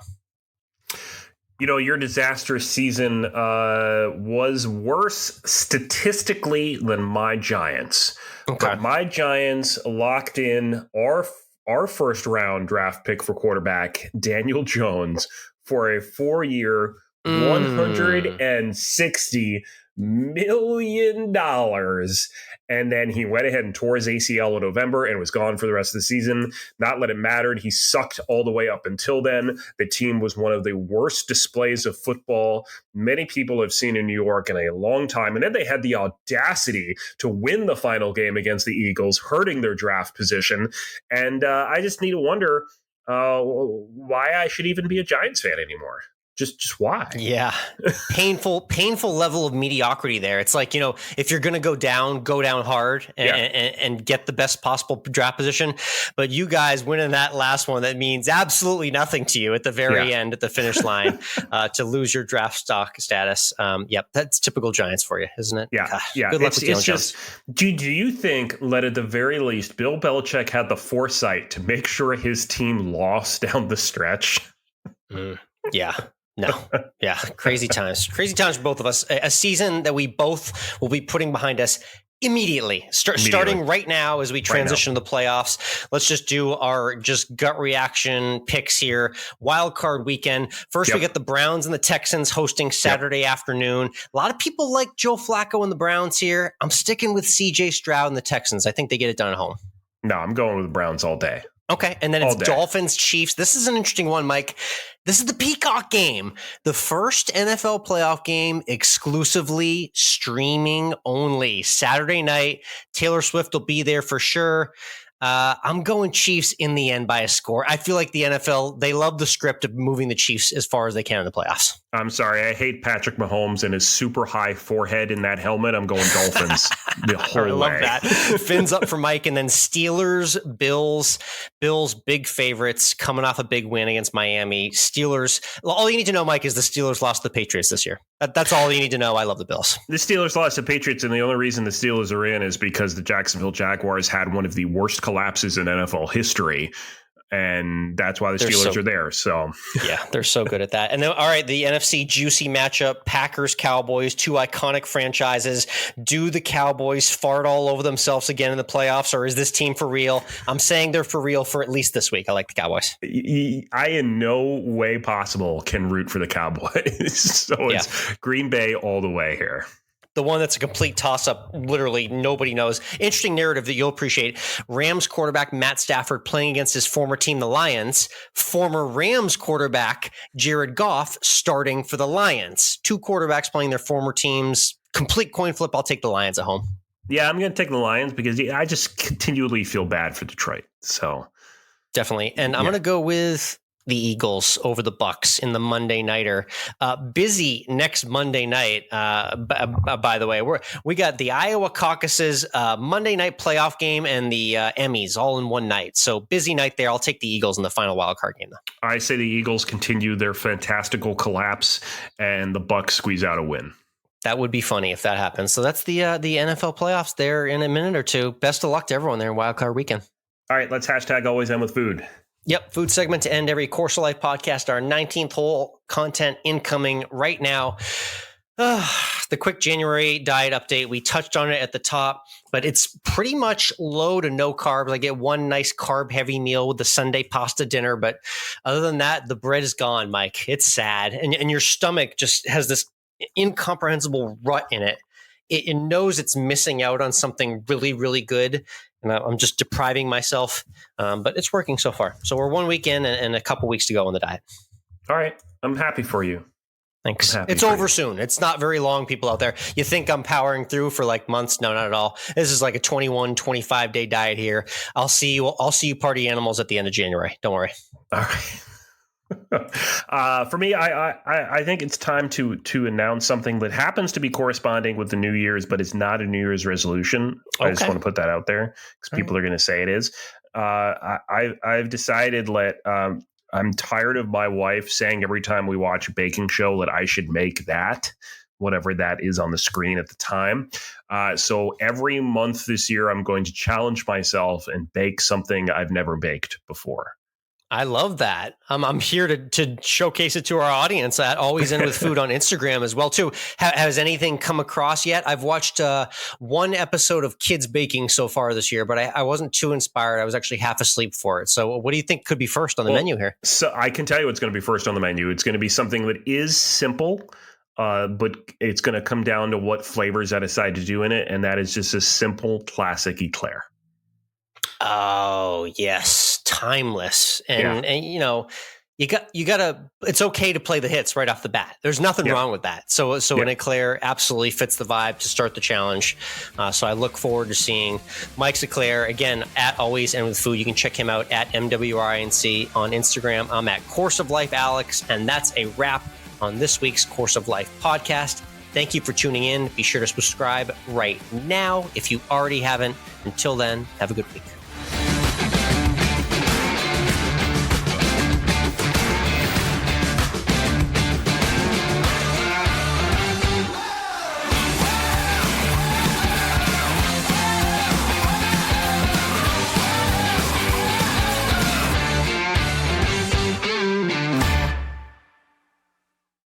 You know, your disastrous season was worse statistically than my Giants. Okay. But my Giants locked in our first round draft pick for quarterback, Daniel Jones, for a 4-year, $160 million. And then he went ahead and tore his ACL in November and was gone for the rest of the season. Not that it mattered. He sucked all the way up until then. The team was one of the worst displays of football many people have seen in New York in a long time. And then they had the audacity to win the final game against the Eagles, hurting their draft position. And I just need to wonder why I should even be a Giants fan anymore. Just why? Yeah. Painful level of mediocrity there. It's like, if you're going to go down hard and get the best possible draft position. But you guys winning that last one, that means absolutely nothing to you at the very end, at the finish line, to lose your draft stock status. Yep. That's typical Giants for you, isn't it? Yeah. Gosh, yeah. Good luck with Jalen Jones. Do you think that at the very least, Bill Belichick had the foresight to make sure his team lost down the stretch? Yeah. No. Yeah. Crazy times for both of us. A season that we both will be putting behind us immediately. Starting right now as we transition to the playoffs. Let's just do our gut reaction picks here. Wild card weekend. First, we get the Browns and the Texans hosting Saturday afternoon. A lot of people like Joe Flacco and the Browns here. I'm sticking with CJ Stroud and the Texans. I think they get it done at home. No, I'm going with the Browns all day. Okay, and then it's Dolphins, Chiefs. This is an interesting one, Mike. This is the Peacock game, the first NFL playoff game exclusively streaming only. Saturday night, Taylor Swift will be there for sure. I'm going Chiefs in the end by a score. I feel like the NFL, they love the script of moving the Chiefs as far as they can in the playoffs. I'm sorry. I hate Patrick Mahomes and his super high forehead in that helmet. I'm going Dolphins the whole way. I love that. Fins up for Mike. And then Steelers, Bills, big favorites coming off a big win against Miami. Steelers. All you need to know, Mike, is the Steelers lost to the Patriots this year. That's all you need to know. I love the Bills. The Steelers lost to Patriots, and the only reason the Steelers are in is because the Jacksonville Jaguars had one of the worst collapses in NFL history. And that's why the Steelers are there. So yeah, they're so good at that. And then, all right, the NFC juicy matchup, Packers, Cowboys, two iconic franchises. Do the Cowboys fart all over themselves again in the playoffs, or is this team for real? I'm saying they're for real for at least this week. I like the Cowboys. I in no way possible can root for the Cowboys. So it's Green Bay all the way here. The one that's a complete toss-up, literally nobody knows. Interesting narrative that you'll appreciate. Rams quarterback Matt Stafford playing against his former team, the Lions. Former Rams quarterback Jared Goff starting for the Lions. Two quarterbacks playing their former teams. Complete coin flip. I'll take the Lions at home. Yeah, I'm going to take the Lions because I just continually feel bad for Detroit. So definitely. And I'm going to go with the Eagles over the Bucks in the Monday nighter. Busy next Monday night. By the way, we got the Iowa caucuses, Monday night playoff game, and the Emmys all in one night. So busy night there. I'll take the Eagles in the final wild card game, though. I say the Eagles continue their fantastical collapse, and the Bucks squeeze out a win. That would be funny if that happens. So that's the NFL playoffs there in a minute or two. Best of luck to everyone there in wild card weekend. All right, let's hashtag AlwaysEndWithFood. Yep, food segment to end every Course of Life podcast. Our 19th hole content incoming right now. The quick January diet update. We touched on it at the top, but it's pretty much low to no carbs. I get one nice carb-heavy meal with the Sunday pasta dinner, but other than that, the bread is gone, Mike. It's sad. And your stomach just has this incomprehensible rut in it. It knows it's missing out on something really, really good. And I'm just depriving myself, but it's working so far. So we're 1 week in and a couple weeks to go on the diet. All right. I'm happy for you. Thanks. It's over soon. It's not very long, people out there. You think I'm powering through for like months? No, not at all. This is like a 21, 25 day diet here. I'll see you party animals at the end of January. Don't worry. All right. For me, I think it's time to announce something that happens to be corresponding with the New Year's, but it's not a New Year's resolution. Okay. I just want to put that out there because people are going to say it is. I've decided I'm tired of my wife saying every time we watch a baking show that I should make that, whatever that is on the screen at the time. So every month this year, I'm going to challenge myself and bake something I've never baked before. I love that. I'm here to showcase it to our audience at Always End With Food on Instagram as well, too. Has anything come across yet? I've watched one episode of Kids Baking so far this year, but I wasn't too inspired. I was actually half asleep for it. So what do you think could be first on the menu here? So I can tell you what's going to be first on the menu. It's going to be something that is simple, but it's going to come down to what flavors I decide to do in it. And that is just a simple classic eclair. Oh, yes. Timeless. And you know, you gotta, it's okay to play the hits right off the bat. There's nothing wrong with that. So an eclair absolutely fits the vibe to start the challenge. So I look forward to seeing Mike's eclair again at Always End With Food. You can check him out at MWRINC on Instagram. I'm at Course of Life Alex, and that's a wrap on this week's Course of Life podcast. Thank you for tuning in. Be sure to subscribe right now if you already haven't. Until then, have a good week.